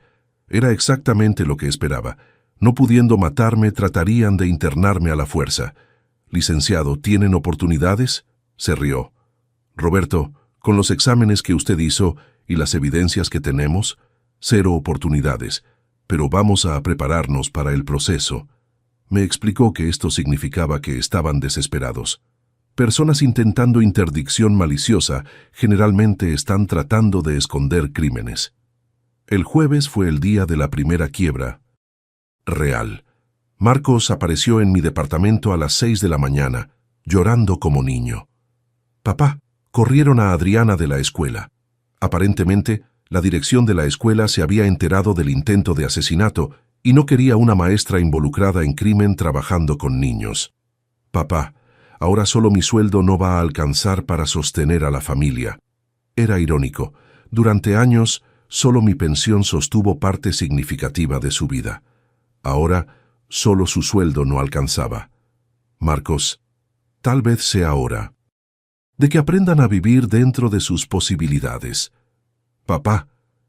Era exactamente lo que esperaba. No pudiendo matarme, tratarían de internarme a la fuerza. Licenciado, ¿tienen oportunidades? Se rió. Roberto, con los exámenes que usted hizo y las evidencias que tenemos, 0 oportunidades, pero vamos a prepararnos para el proceso. Me explicó que esto significaba que estaban desesperados. Personas intentando interdicción maliciosa generalmente están tratando de esconder crímenes. El jueves fue el día de la primera quiebra real. Marcos apareció en mi departamento a las 6 de la mañana, llorando como niño. Papá, corrieron a Adriana de la escuela. Aparentemente, la dirección de la escuela se había enterado del intento de asesinato y no quería una maestra involucrada en crimen trabajando con niños. Papá, ahora solo mi sueldo no va a alcanzar para sostener a la familia. Era irónico. Durante años, solo mi pensión sostuvo parte significativa de su vida. Ahora, solo su sueldo no alcanzaba. Marcos, tal vez sea hora de que aprendan a vivir dentro de sus posibilidades. Papá,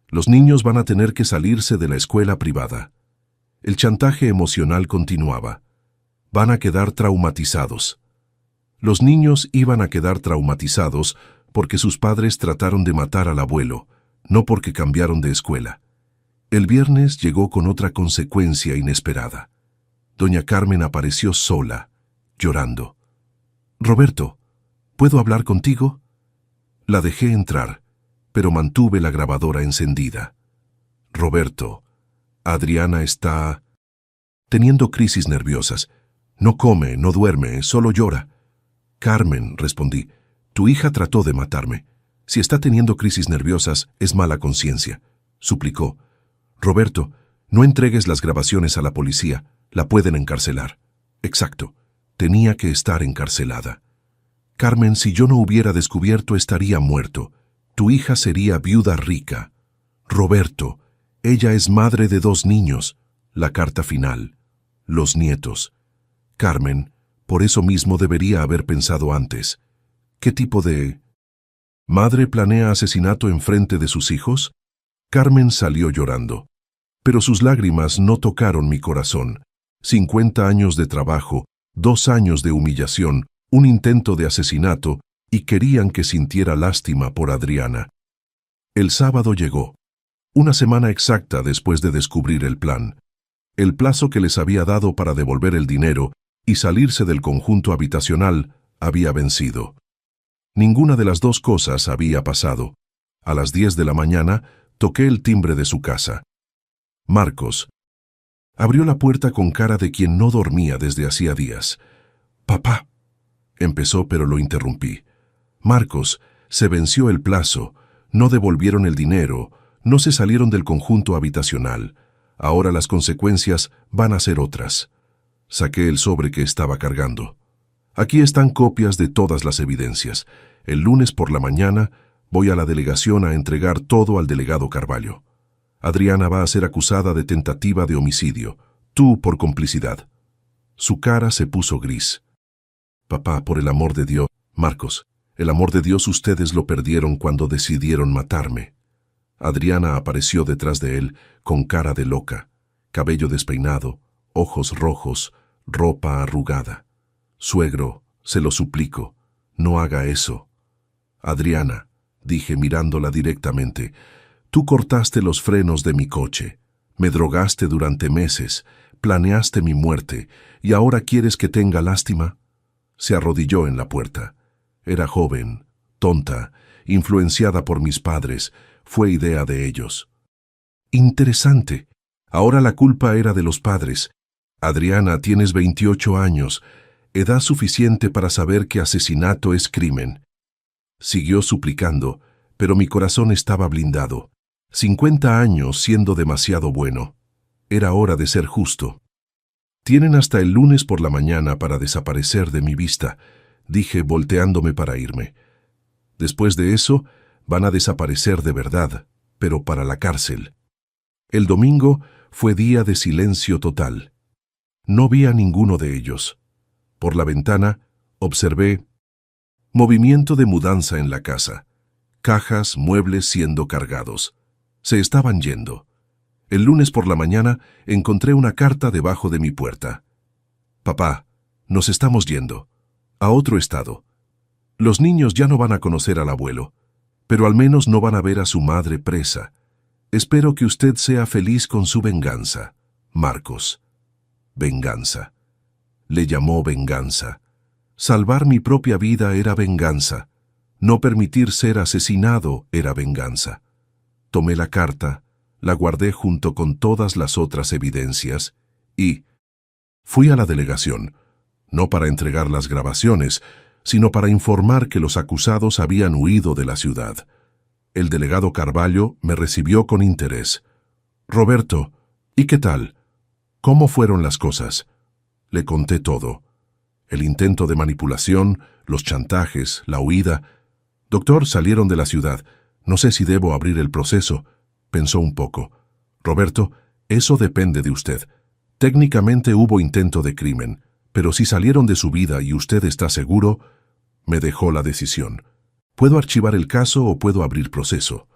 los niños van a tener que salirse de la escuela privada. El chantaje emocional continuaba. Van a quedar traumatizados. Los niños iban a quedar traumatizados porque sus padres trataron de matar al abuelo, no porque cambiaron de escuela. El viernes llegó con otra consecuencia inesperada. Doña Carmen apareció sola, llorando. Roberto, ¿puedo hablar contigo? La dejé entrar, pero mantuve la grabadora encendida. Roberto, Adriana está teniendo crisis nerviosas. No come, no duerme, solo llora. Carmen, respondí, tu hija trató de matarme. Si está teniendo crisis nerviosas, es mala conciencia, suplicó. Roberto, no entregues las grabaciones a la policía, la pueden encarcelar. Exacto, tenía que estar encarcelada. Carmen, si yo no hubiera descubierto, estaría muerto. Tu hija sería viuda rica. Roberto, ella es madre de 2 niños. La carta final. Los nietos. Carmen, por eso mismo debería haber pensado antes. ¿Qué tipo de madre planea asesinato en frente de sus hijos? Carmen salió llorando. Pero sus lágrimas no tocaron mi corazón. 50 años de trabajo, 2 años de humillación, un intento de asesinato, y querían que sintiera lástima por Adriana. El sábado llegó. Una semana exacta después de descubrir el plan. El plazo que les había dado para devolver el dinero y salirse del conjunto habitacional había vencido. Ninguna de las 2 cosas había pasado. A las 10 de la mañana toqué el timbre de su casa. Marcos abrió la puerta con cara de quien no dormía desde hacía días. «Papá», empezó, pero lo interrumpí. «Marcos, se venció el plazo, no devolvieron el dinero, no se salieron del conjunto habitacional. Ahora las consecuencias van a ser otras». Saqué el sobre que estaba cargando. Aquí están copias de todas las evidencias. El lunes por la mañana voy a la delegación a entregar todo al delegado Carvalho. Adriana va a ser acusada de tentativa de homicidio, tú por complicidad. Su cara se puso gris. Papá, por el amor de Dios. Marcos, El amor de Dios ustedes lo perdieron cuando decidieron matarme. Adriana apareció detrás de él con cara de loca, cabello despeinado, ojos rojos, ropa arrugada. Suegro, se lo suplico, no haga eso. Adriana, dije mirándola directamente, tú cortaste los frenos de mi coche, me drogaste durante meses, planeaste mi muerte y ahora quieres que tenga lástima. Se arrodilló en la puerta. Era joven, tonta, influenciada por mis padres, fue idea de ellos. Interesante. Ahora la culpa era de los padres. Adriana, tienes 28 años, edad suficiente para saber que asesinato es crimen. Siguió suplicando, pero mi corazón estaba blindado. 50 años siendo demasiado bueno. Era hora de ser justo. Tienen hasta el lunes por la mañana para desaparecer de mi vista, dije volteándome para irme. Después de eso, van a desaparecer de verdad, pero para la cárcel. El domingo fue día de silencio total. No vi a ninguno de ellos. Por la ventana, observé movimiento de mudanza en la casa. Cajas, muebles siendo cargados. Se estaban yendo. El lunes por la mañana encontré una carta debajo de mi puerta. Papá, nos estamos yendo. A otro estado. Los niños ya no van a conocer al abuelo, pero al menos no van a ver a su madre presa. Espero que usted sea feliz con su venganza. Marcos. Venganza. Le llamó venganza. Salvar mi propia vida era venganza. No permitir ser asesinado era venganza. Tomé la carta, la guardé junto con todas las otras evidencias y fui a la delegación, no para entregar las grabaciones, sino para informar que los acusados habían huido de la ciudad. El delegado Carvalho me recibió con interés. Roberto, ¿y qué tal? ¿Cómo fueron las cosas? Le conté todo. El intento de manipulación, los chantajes, la huida. Doctor, salieron de la ciudad. No sé si debo abrir el proceso. Pensó un poco. Roberto, eso depende de usted. Técnicamente hubo intento de crimen, pero si salieron de su vida y usted está seguro, me dejó la decisión. ¿Puedo archivar el caso o puedo abrir proceso?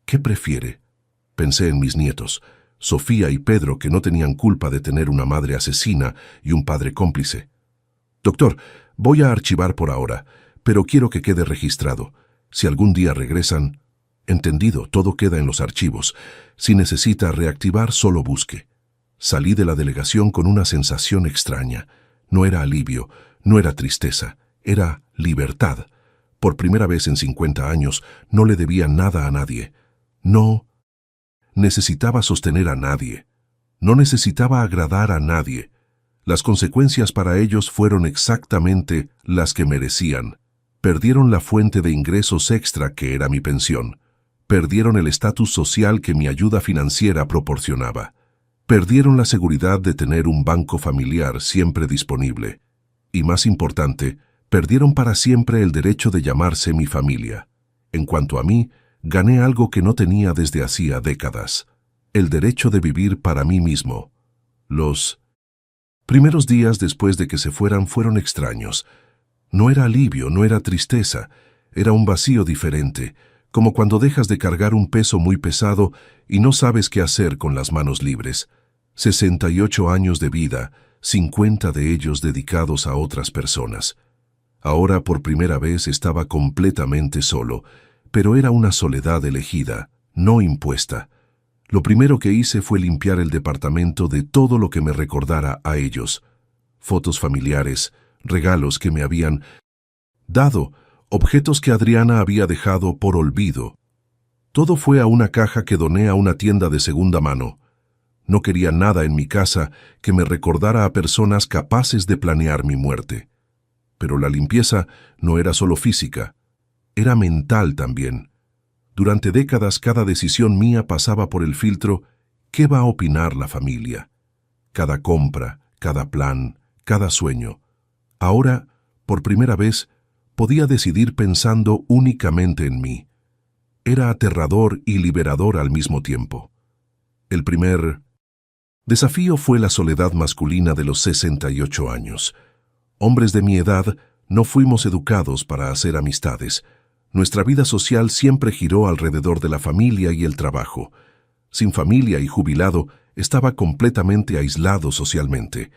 ¿Qué prefiere? Pensé en mis nietos, Sofía y Pedro, que no tenían culpa de tener una madre asesina y un padre cómplice. Doctor, voy a archivar por ahora, pero quiero que quede registrado. Si algún día regresan... Entendido, todo queda en los archivos. Si necesita reactivar, solo busque. Salí de la delegación con una sensación extraña. No era alivio, no era tristeza, era libertad. Por primera vez en 50 años no le debía nada a nadie. No necesitaba sostener a nadie. No necesitaba agradar a nadie. Las consecuencias para ellos fueron exactamente las que merecían. Perdieron la fuente de ingresos extra que era mi pensión. Perdieron el estatus social que mi ayuda financiera proporcionaba. Perdieron la seguridad de tener un banco familiar siempre disponible. Y más importante, perdieron para siempre el derecho de llamarse mi familia. En cuanto a mí, gané algo que no tenía desde hacía décadas. El derecho de vivir para mí mismo. Los primeros días después de que se fueron extraños. No era alivio, no era tristeza, era un vacío diferente, como cuando dejas de cargar un peso muy pesado y no sabes qué hacer con las manos libres. 68 años de vida, 50 de ellos dedicados a otras personas. Ahora por primera vez estaba completamente solo, pero era una soledad elegida, no impuesta. Lo primero que hice fue limpiar el departamento de todo lo que me recordara a ellos. Fotos familiares, regalos que me habían dado, objetos que Adriana había dejado por olvido. Todo fue a una caja que doné a una tienda de segunda mano. No quería nada en mi casa que me recordara a personas capaces de planear mi muerte. Pero la limpieza no era solo física, era mental también. Durante décadas cada decisión mía pasaba por el filtro ¿qué va a opinar la familia? Cada compra, cada plan, cada sueño. Ahora, por primera vez, podía decidir pensando únicamente en mí. Era aterrador y liberador al mismo tiempo. El primer desafío fue la soledad masculina de los 68 años. Hombres de mi edad No fuimos educados para hacer amistades. Nuestra vida social siempre giró alrededor de la familia y el trabajo. Sin familia y jubilado, estaba completamente aislado socialmente.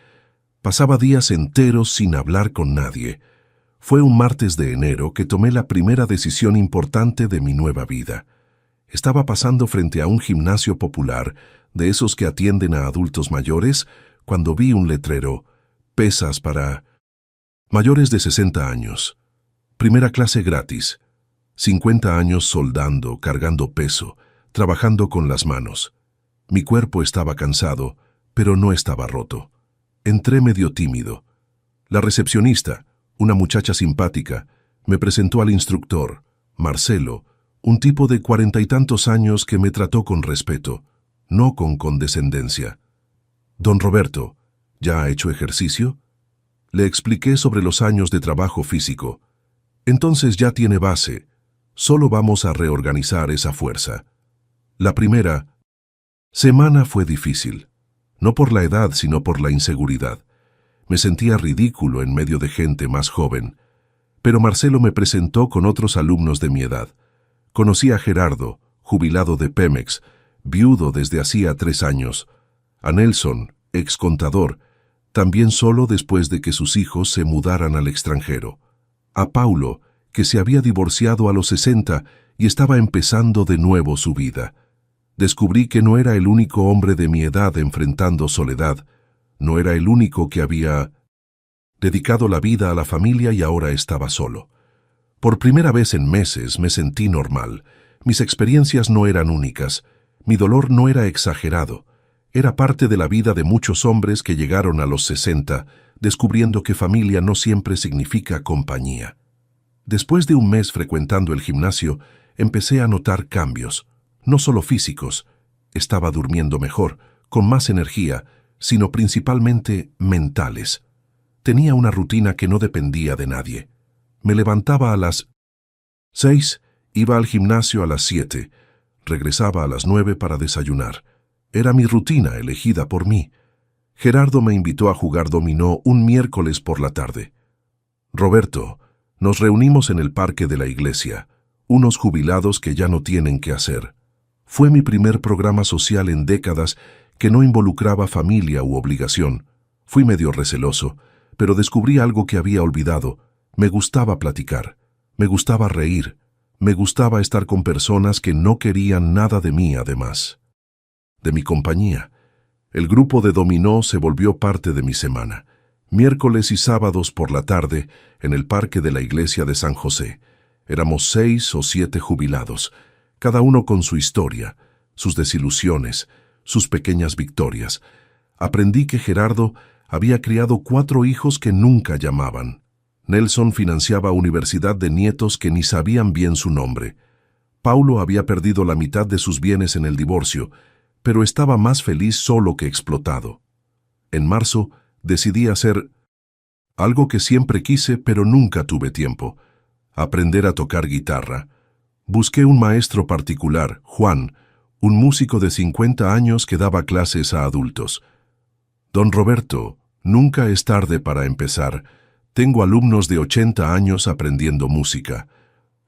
Pasaba días enteros sin hablar con nadie. Fue un martes de enero que tomé la primera decisión importante de mi nueva vida. Estaba pasando frente a un gimnasio popular, de esos que atienden a adultos mayores, cuando vi un letrero: pesas para mayores de 60 años. Primera clase gratis. 50 años soldando, cargando peso, trabajando con las manos. Mi cuerpo estaba cansado, pero no estaba roto. Entré medio tímido. La recepcionista, una muchacha simpática, me presentó al instructor, Marcelo, un tipo de 40 y tantos años que me trató con respeto, no con condescendencia. «Don Roberto, ¿ya ha hecho ejercicio?». Le expliqué sobre los años de trabajo físico. «Entonces ya tiene base. Solo vamos a reorganizar esa fuerza». La primera semana fue difícil, no por la edad, sino por la inseguridad. Me sentía ridículo en medio de gente más joven, pero Marcelo me presentó con otros alumnos de mi edad. Conocí a Gerardo, jubilado de Pemex, viudo desde hacía 3 años, a Nelson, ex contador, también solo después de que sus hijos se mudaran al extranjero, a Paulo, que se había divorciado a los 60 y estaba empezando de nuevo su vida. Descubrí que no era el único hombre de mi edad enfrentando soledad, no era el único que había dedicado la vida a la familia y ahora estaba solo. Por primera vez en meses me sentí normal. Mis experiencias no eran únicas, mi dolor no era exagerado. Era parte de la vida de muchos hombres que llegaron a los 60, descubriendo que familia no siempre significa compañía. Después de un mes frecuentando el gimnasio, empecé a notar cambios, no solo físicos. Estaba durmiendo mejor, con más energía, sino principalmente mentales. Tenía una rutina que no dependía de nadie. Me levantaba a las 6, iba al gimnasio a las 7, regresaba a las 9 para desayunar. Era mi rutina elegida por mí. Gerardo me invitó a jugar dominó un miércoles por la tarde. «Roberto, nos reunimos en el parque de la iglesia, unos jubilados que ya no tienen qué hacer». Fue mi primer programa social en décadas que no involucraba familia u obligación. Fui medio receloso, pero descubrí algo que había olvidado. Me gustaba platicar, me gustaba reír, me gustaba estar con personas que no querían nada de mí además de mi compañía. El grupo de dominó se volvió parte de mi semana. Miércoles y sábados por la tarde, en el parque de la iglesia de San José. Éramos 6 o 7 jubilados, cada uno con su historia, sus desilusiones, sus pequeñas victorias. Aprendí que Gerardo había criado 4 hijos que nunca llamaban. Nelson financiaba universidad de nietos que ni sabían bien su nombre. Paulo había perdido la mitad de sus bienes en el divorcio, pero estaba más feliz solo que explotado. En marzo decidí hacer algo que siempre quise pero nunca tuve tiempo: aprender a tocar guitarra. Busqué un maestro particular, Juan, un músico de 50 años que daba clases a adultos. «Don Roberto, nunca es tarde para empezar. Tengo alumnos de 80 años aprendiendo música».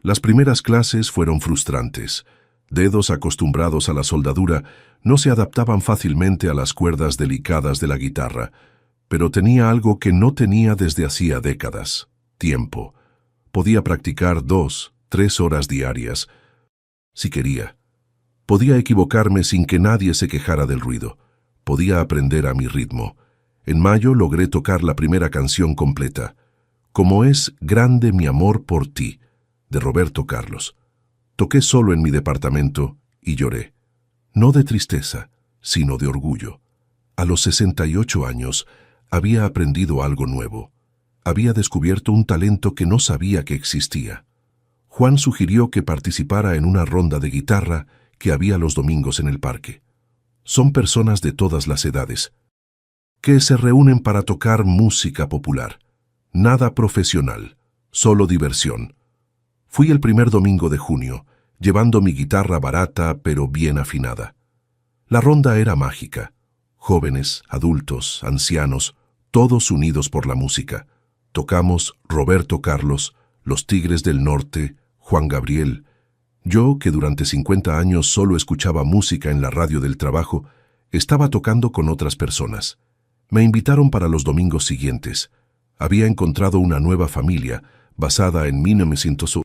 Las primeras clases fueron frustrantes. Dedos acostumbrados a la soldadura no se adaptaban fácilmente a las cuerdas delicadas de la guitarra, pero tenía algo que no tenía desde hacía décadas: tiempo. Podía practicar 2, 3 horas diarias, si quería. Podía equivocarme sin que nadie se quejara del ruido. Podía aprender a mi ritmo. En mayo logré tocar la primera canción completa, «Como es grande mi amor por ti», de Roberto Carlos. Toqué solo en mi departamento y lloré. No de tristeza, sino de orgullo. A los 68 años había aprendido algo nuevo. Había descubierto un talento que no sabía que existía. Juan sugirió que participara en una ronda de guitarra que había los domingos en el parque. Son personas de todas las edades, que se reúnen para tocar música popular. Nada profesional, solo diversión. Fui el primer domingo de junio, llevando mi guitarra barata pero bien afinada. La ronda era mágica. Jóvenes, adultos, ancianos, todos unidos por la música. Tocamos Roberto Carlos, Los Tigres del Norte, Juan Gabriel. Yo, que durante 50 años solo escuchaba música en la radio del trabajo, estaba tocando con otras personas. Me invitaron para los domingos siguientes. Había encontrado una nueva familia, basada en 1900.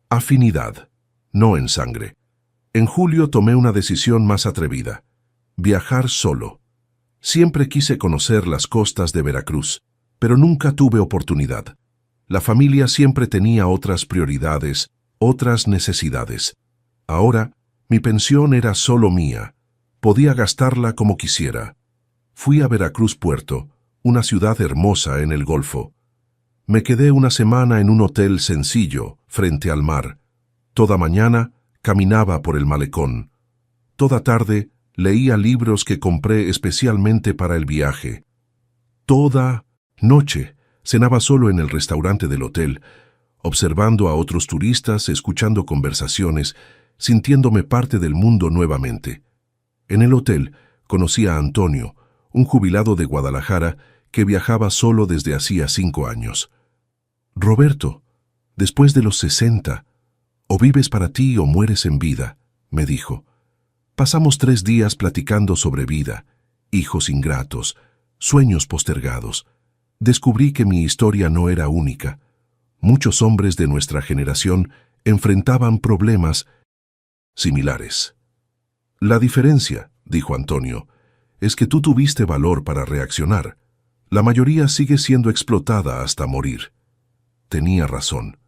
Afinidad, no en sangre. En julio tomé una decisión más atrevida: viajar solo. Siempre quise conocer las costas de Veracruz, pero nunca tuve oportunidad. La familia siempre tenía otras prioridades, otras necesidades. Ahora, mi pensión era solo mía. Podía gastarla como quisiera. Fui a Veracruz Puerto, una ciudad hermosa en el Golfo. Me quedé una semana en un hotel sencillo, frente al mar. Toda mañana caminaba por el malecón. Toda tarde leía libros que compré especialmente para el viaje. Toda noche cenaba solo en el restaurante del hotel, observando a otros turistas, escuchando conversaciones, sintiéndome parte del mundo nuevamente. En el hotel conocí a Antonio, un jubilado de Guadalajara que viajaba solo desde hacía 5 años. «Roberto, después de los 60, o vives para ti o mueres en vida», me dijo. Pasamos 3 días platicando sobre vida, hijos ingratos, sueños postergados. Descubrí que mi historia no era única. Muchos hombres de nuestra generación enfrentaban problemas similares. «La diferencia», dijo Antonio, «es que tú tuviste valor para reaccionar. La mayoría sigue siendo explotada hasta morir». Tenía razón.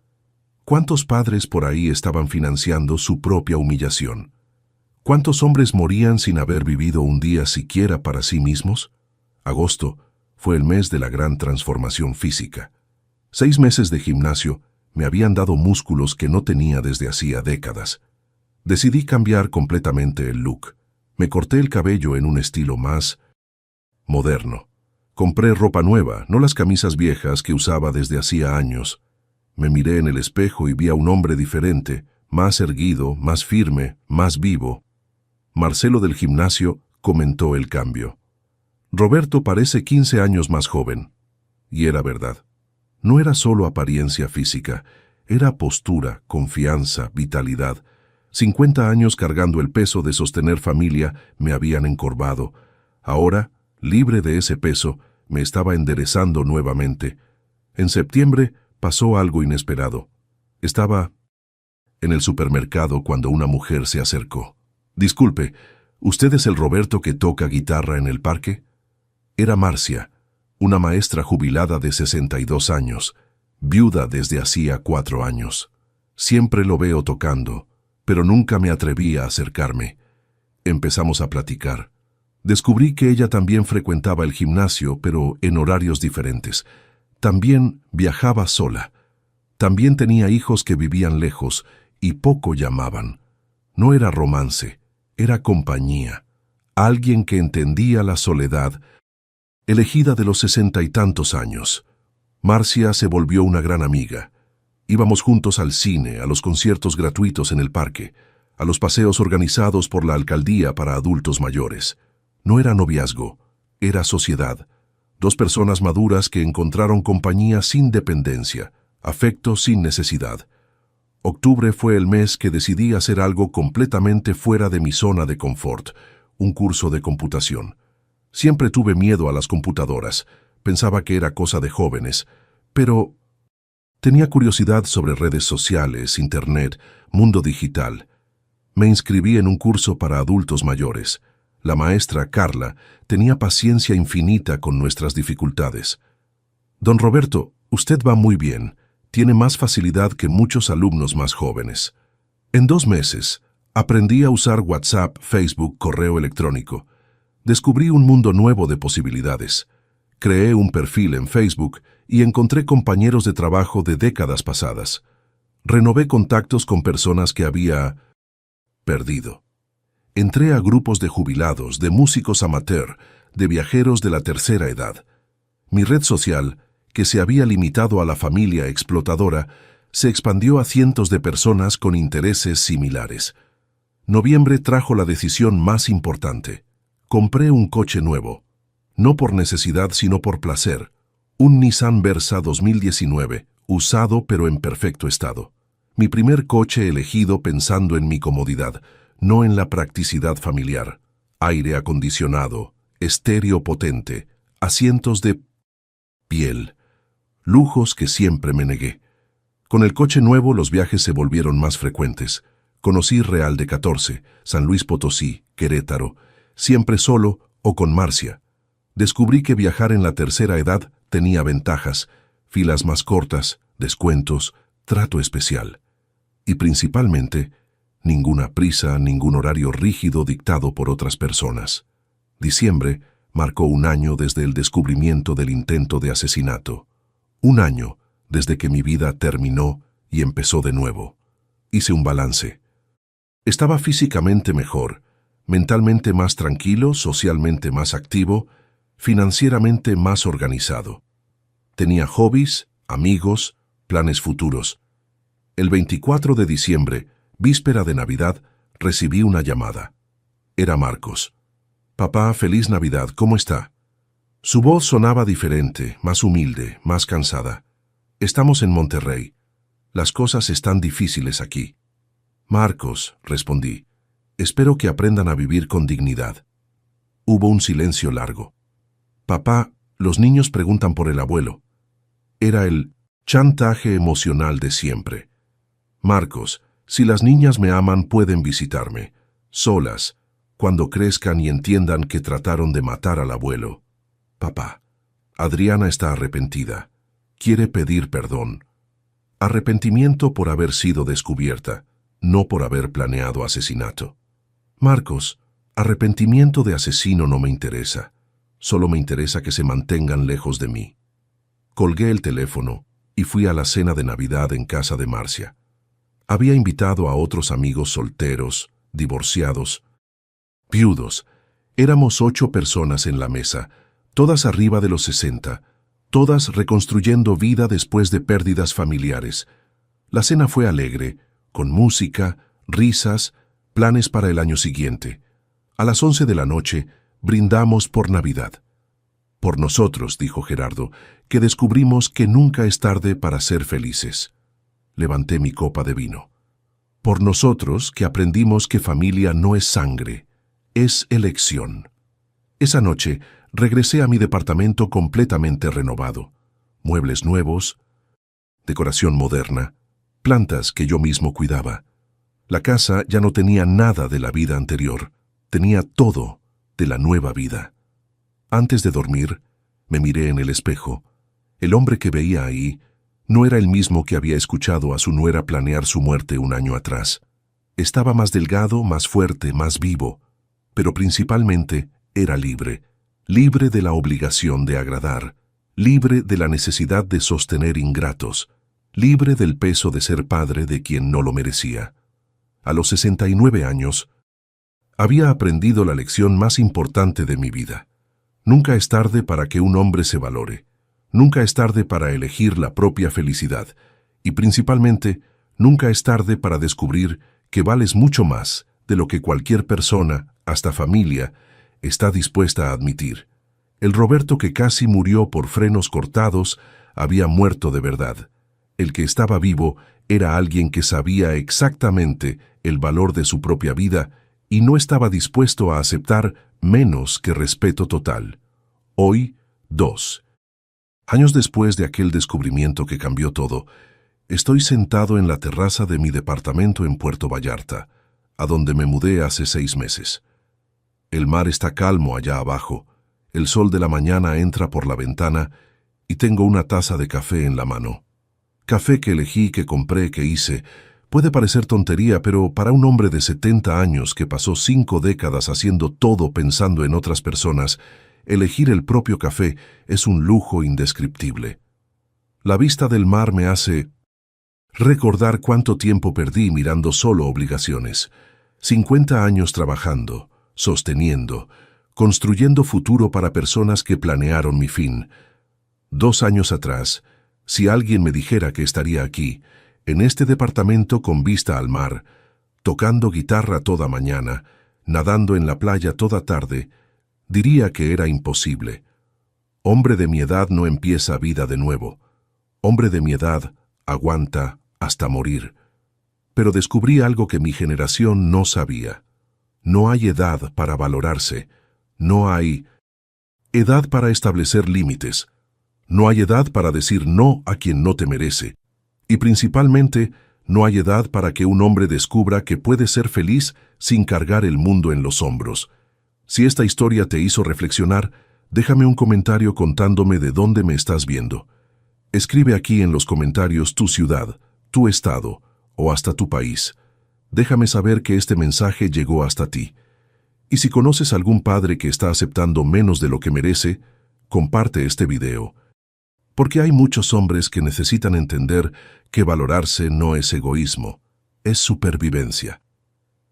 ¿Cuántos padres por ahí estaban financiando su propia humillación? ¿Cuántos hombres morían sin haber vivido un día siquiera para sí mismos? Agosto fue el mes de la gran transformación física. 6 meses de gimnasio me habían dado músculos que no tenía desde hacía décadas. Decidí cambiar completamente el look. Me corté el cabello en un estilo más moderno. Compré ropa nueva, no las camisas viejas que usaba desde hacía años. Me miré en el espejo y vi a un hombre diferente, más erguido, más firme, más vivo. Marcelo del gimnasio comentó el cambio. «Roberto parece 15 años más joven». Y era verdad. No era solo apariencia física, era postura, confianza, vitalidad. 50 años cargando el peso de sostener familia me habían encorvado. Ahora, libre de ese peso, me estaba enderezando nuevamente. En septiembre pasó algo inesperado. Estaba en el supermercado cuando una mujer se acercó. «Disculpe, ¿usted es el Roberto que toca guitarra en el parque?» Era Marcia, una maestra jubilada de 62 años, viuda desde hacía 4 años. Siempre lo veo tocando, pero nunca me atreví a acercarme. Empezamos a platicar. Descubrí que ella también frecuentaba el gimnasio, pero en horarios diferentes. También viajaba sola. También tenía hijos que vivían lejos y poco llamaban. No era romance, era compañía. Alguien que entendía la soledad, elegida de los 60 y tantos años. Marcia se volvió una gran amiga. Íbamos juntos al cine, a los conciertos gratuitos en el parque, a los paseos organizados por la alcaldía para adultos mayores. No era noviazgo, era sociedad. 2 personas maduras que encontraron compañía sin dependencia, afecto sin necesidad. Octubre fue el mes que decidí hacer algo completamente fuera de mi zona de confort, un curso de computación. Siempre tuve miedo a las computadoras, pensaba que era cosa de jóvenes, pero tenía curiosidad sobre redes sociales, internet, mundo digital. Me inscribí en un curso para adultos mayores. La maestra, Carla, tenía paciencia infinita con nuestras dificultades. «Don Roberto, usted va muy bien. Tiene más facilidad que muchos alumnos más jóvenes». En 2 meses, aprendí a usar WhatsApp, Facebook, correo electrónico. Descubrí un mundo nuevo de posibilidades. Creé un perfil en Facebook y encontré compañeros de trabajo de décadas pasadas. Renové contactos con personas que había perdido. Entré a grupos de jubilados, de músicos amateur, de viajeros de la tercera edad. Mi red social, que se había limitado a la familia explotadora, se expandió a cientos de personas con intereses similares. Noviembre trajo la decisión más importante. Compré un coche nuevo, no por necesidad sino por placer, Un Nissan Versa 2019, usado pero en perfecto estado. Mi primer coche elegido pensando en mi comodidad, no en la practicidad familiar. Aire acondicionado, estéreo potente, asientos de piel. Lujos que siempre me negué. Con el coche nuevo los viajes se volvieron más frecuentes. Conocí Real de 14, San Luis Potosí, Querétaro, siempre solo o con Marcia. Descubrí que viajar en la tercera edad tenía ventajas, filas más cortas, descuentos, trato especial. Y principalmente, ninguna prisa, ningún horario rígido dictado por otras personas. Diciembre marcó un año desde el descubrimiento del intento de asesinato. Un año desde que mi vida terminó y empezó de nuevo. Hice un balance. Estaba físicamente mejor, mentalmente más tranquilo, socialmente más activo, financieramente más organizado. Tenía hobbies, amigos, planes futuros. El 24 de diciembre, víspera de Navidad, recibí una llamada. Era Marcos. «Papá, feliz Navidad, ¿cómo está?» Su voz sonaba diferente, más humilde, más cansada. «Estamos en Monterrey. Las cosas están difíciles aquí». «Marcos», respondí, «espero que aprendan a vivir con dignidad». Hubo un silencio largo. «Papá, los niños preguntan por el abuelo». Era el chantaje emocional de siempre. «Marcos, si las niñas me aman pueden visitarme, solas, cuando crezcan y entiendan que trataron de matar al abuelo». «Papá, Adriana está arrepentida. Quiere pedir perdón. Arrepentimiento por haber sido descubierta, no por haber planeado asesinato». «Marcos, arrepentimiento de asesino no me interesa. Solo me interesa que se mantengan lejos de mí». Colgué el teléfono y fui a la cena de Navidad en casa de Marcia. Había invitado a otros amigos solteros, divorciados, viudos. Éramos 8 personas en la mesa, todas arriba de los 60, todas reconstruyendo vida después de pérdidas familiares. La cena fue alegre, con música, risas, planes para el año siguiente. A las 11 de la noche, brindamos por Navidad. «Por nosotros», dijo Gerardo, «que descubrimos que nunca es tarde para ser felices». Levanté mi copa de vino. «Por nosotros que aprendimos que familia no es sangre, es elección». Esa noche regresé a mi departamento completamente renovado. Muebles nuevos, decoración moderna, plantas que yo mismo cuidaba. La casa ya no tenía nada de la vida anterior, tenía todo de la nueva vida. Antes de dormir, me miré en el espejo. El hombre que veía ahí no era el mismo que había escuchado a su nuera planear su muerte un año atrás. Estaba más delgado, más fuerte, más vivo, pero principalmente era libre, libre de la obligación de agradar, libre de la necesidad de sostener ingratos, libre del peso de ser padre de quien no lo merecía. A los 69 años, había aprendido la lección más importante de mi vida. Nunca es tarde para que un hombre se valore. Nunca es tarde para elegir la propia felicidad. Y principalmente, nunca es tarde para descubrir que vales mucho más de lo que cualquier persona, hasta familia, está dispuesta a admitir. El Roberto que casi murió por frenos cortados había muerto de verdad. El que estaba vivo era alguien que sabía exactamente el valor de su propia vida y no estaba dispuesto a aceptar menos que respeto total. Hoy, 2 años después de aquel descubrimiento que cambió todo, estoy sentado en la terraza de mi departamento en Puerto Vallarta, a donde me mudé hace 6 meses. El mar está calmo allá abajo, el sol de la mañana entra por la ventana y tengo una taza de café en la mano. Café que elegí, que compré, que hice. Puede parecer tontería, pero para un hombre de 70 años que pasó 5 décadas haciendo todo pensando en otras personas, elegir el propio café es un lujo indescriptible. La vista del mar me hace recordar cuánto tiempo perdí mirando solo obligaciones. 50 años trabajando, sosteniendo, construyendo futuro para personas que planearon mi fin. 2 años atrás, si alguien me dijera que estaría aquí, en este departamento con vista al mar, tocando guitarra toda mañana, nadando en la playa toda tarde, diría que era imposible. Hombre de mi edad no empieza vida de nuevo. Hombre de mi edad aguanta hasta morir. Pero descubrí algo que mi generación no sabía. No hay edad para valorarse. No hay edad para establecer límites. No hay edad para decir no a quien no te merece. Y principalmente, no hay edad para que un hombre descubra que puede ser feliz sin cargar el mundo en los hombros. Si esta historia te hizo reflexionar, déjame un comentario contándome de dónde me estás viendo. Escribe aquí en los comentarios tu ciudad, tu estado o hasta tu país. Déjame saber que este mensaje llegó hasta ti. Y si conoces a algún padre que está aceptando menos de lo que merece, comparte este video. Porque hay muchos hombres que necesitan entender que valorarse no es egoísmo, es supervivencia.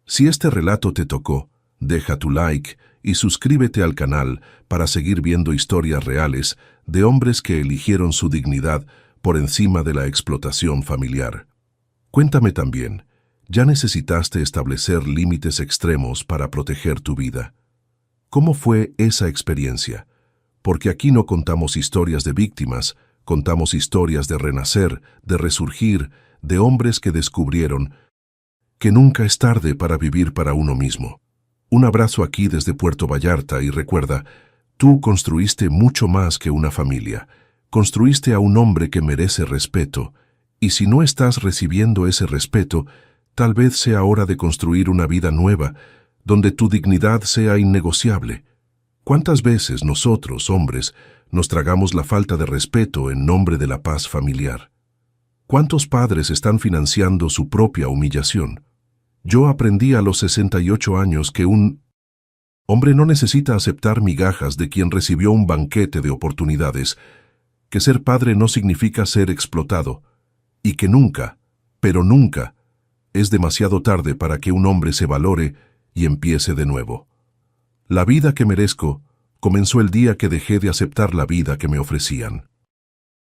Si este relato te tocó, deja tu like y suscríbete al canal para seguir viendo historias reales de hombres que eligieron su dignidad por encima de la explotación familiar. Cuéntame también, ¿ya necesitaste establecer límites extremos para proteger tu vida? ¿Cómo fue esa experiencia? Porque aquí no contamos historias de víctimas, contamos historias de renacer, de resurgir, de hombres que descubrieron que nunca es tarde para vivir para uno mismo. Un abrazo aquí desde Puerto Vallarta y recuerda, tú construiste mucho más que una familia. Construiste a un hombre que merece respeto, y si no estás recibiendo ese respeto, tal vez sea hora de construir una vida nueva, donde tu dignidad sea innegociable. ¿Cuántas veces nosotros, hombres, nos tragamos la falta de respeto en nombre de la paz familiar? ¿Cuántos padres están financiando su propia humillación? Yo aprendí a los 68 años que un hombre no necesita aceptar migajas de quien recibió un banquete de oportunidades, que ser padre no significa ser explotado, y que nunca, pero nunca, es demasiado tarde para que un hombre se valore y empiece de nuevo. La vida que merezco comenzó el día que dejé de aceptar la vida que me ofrecían.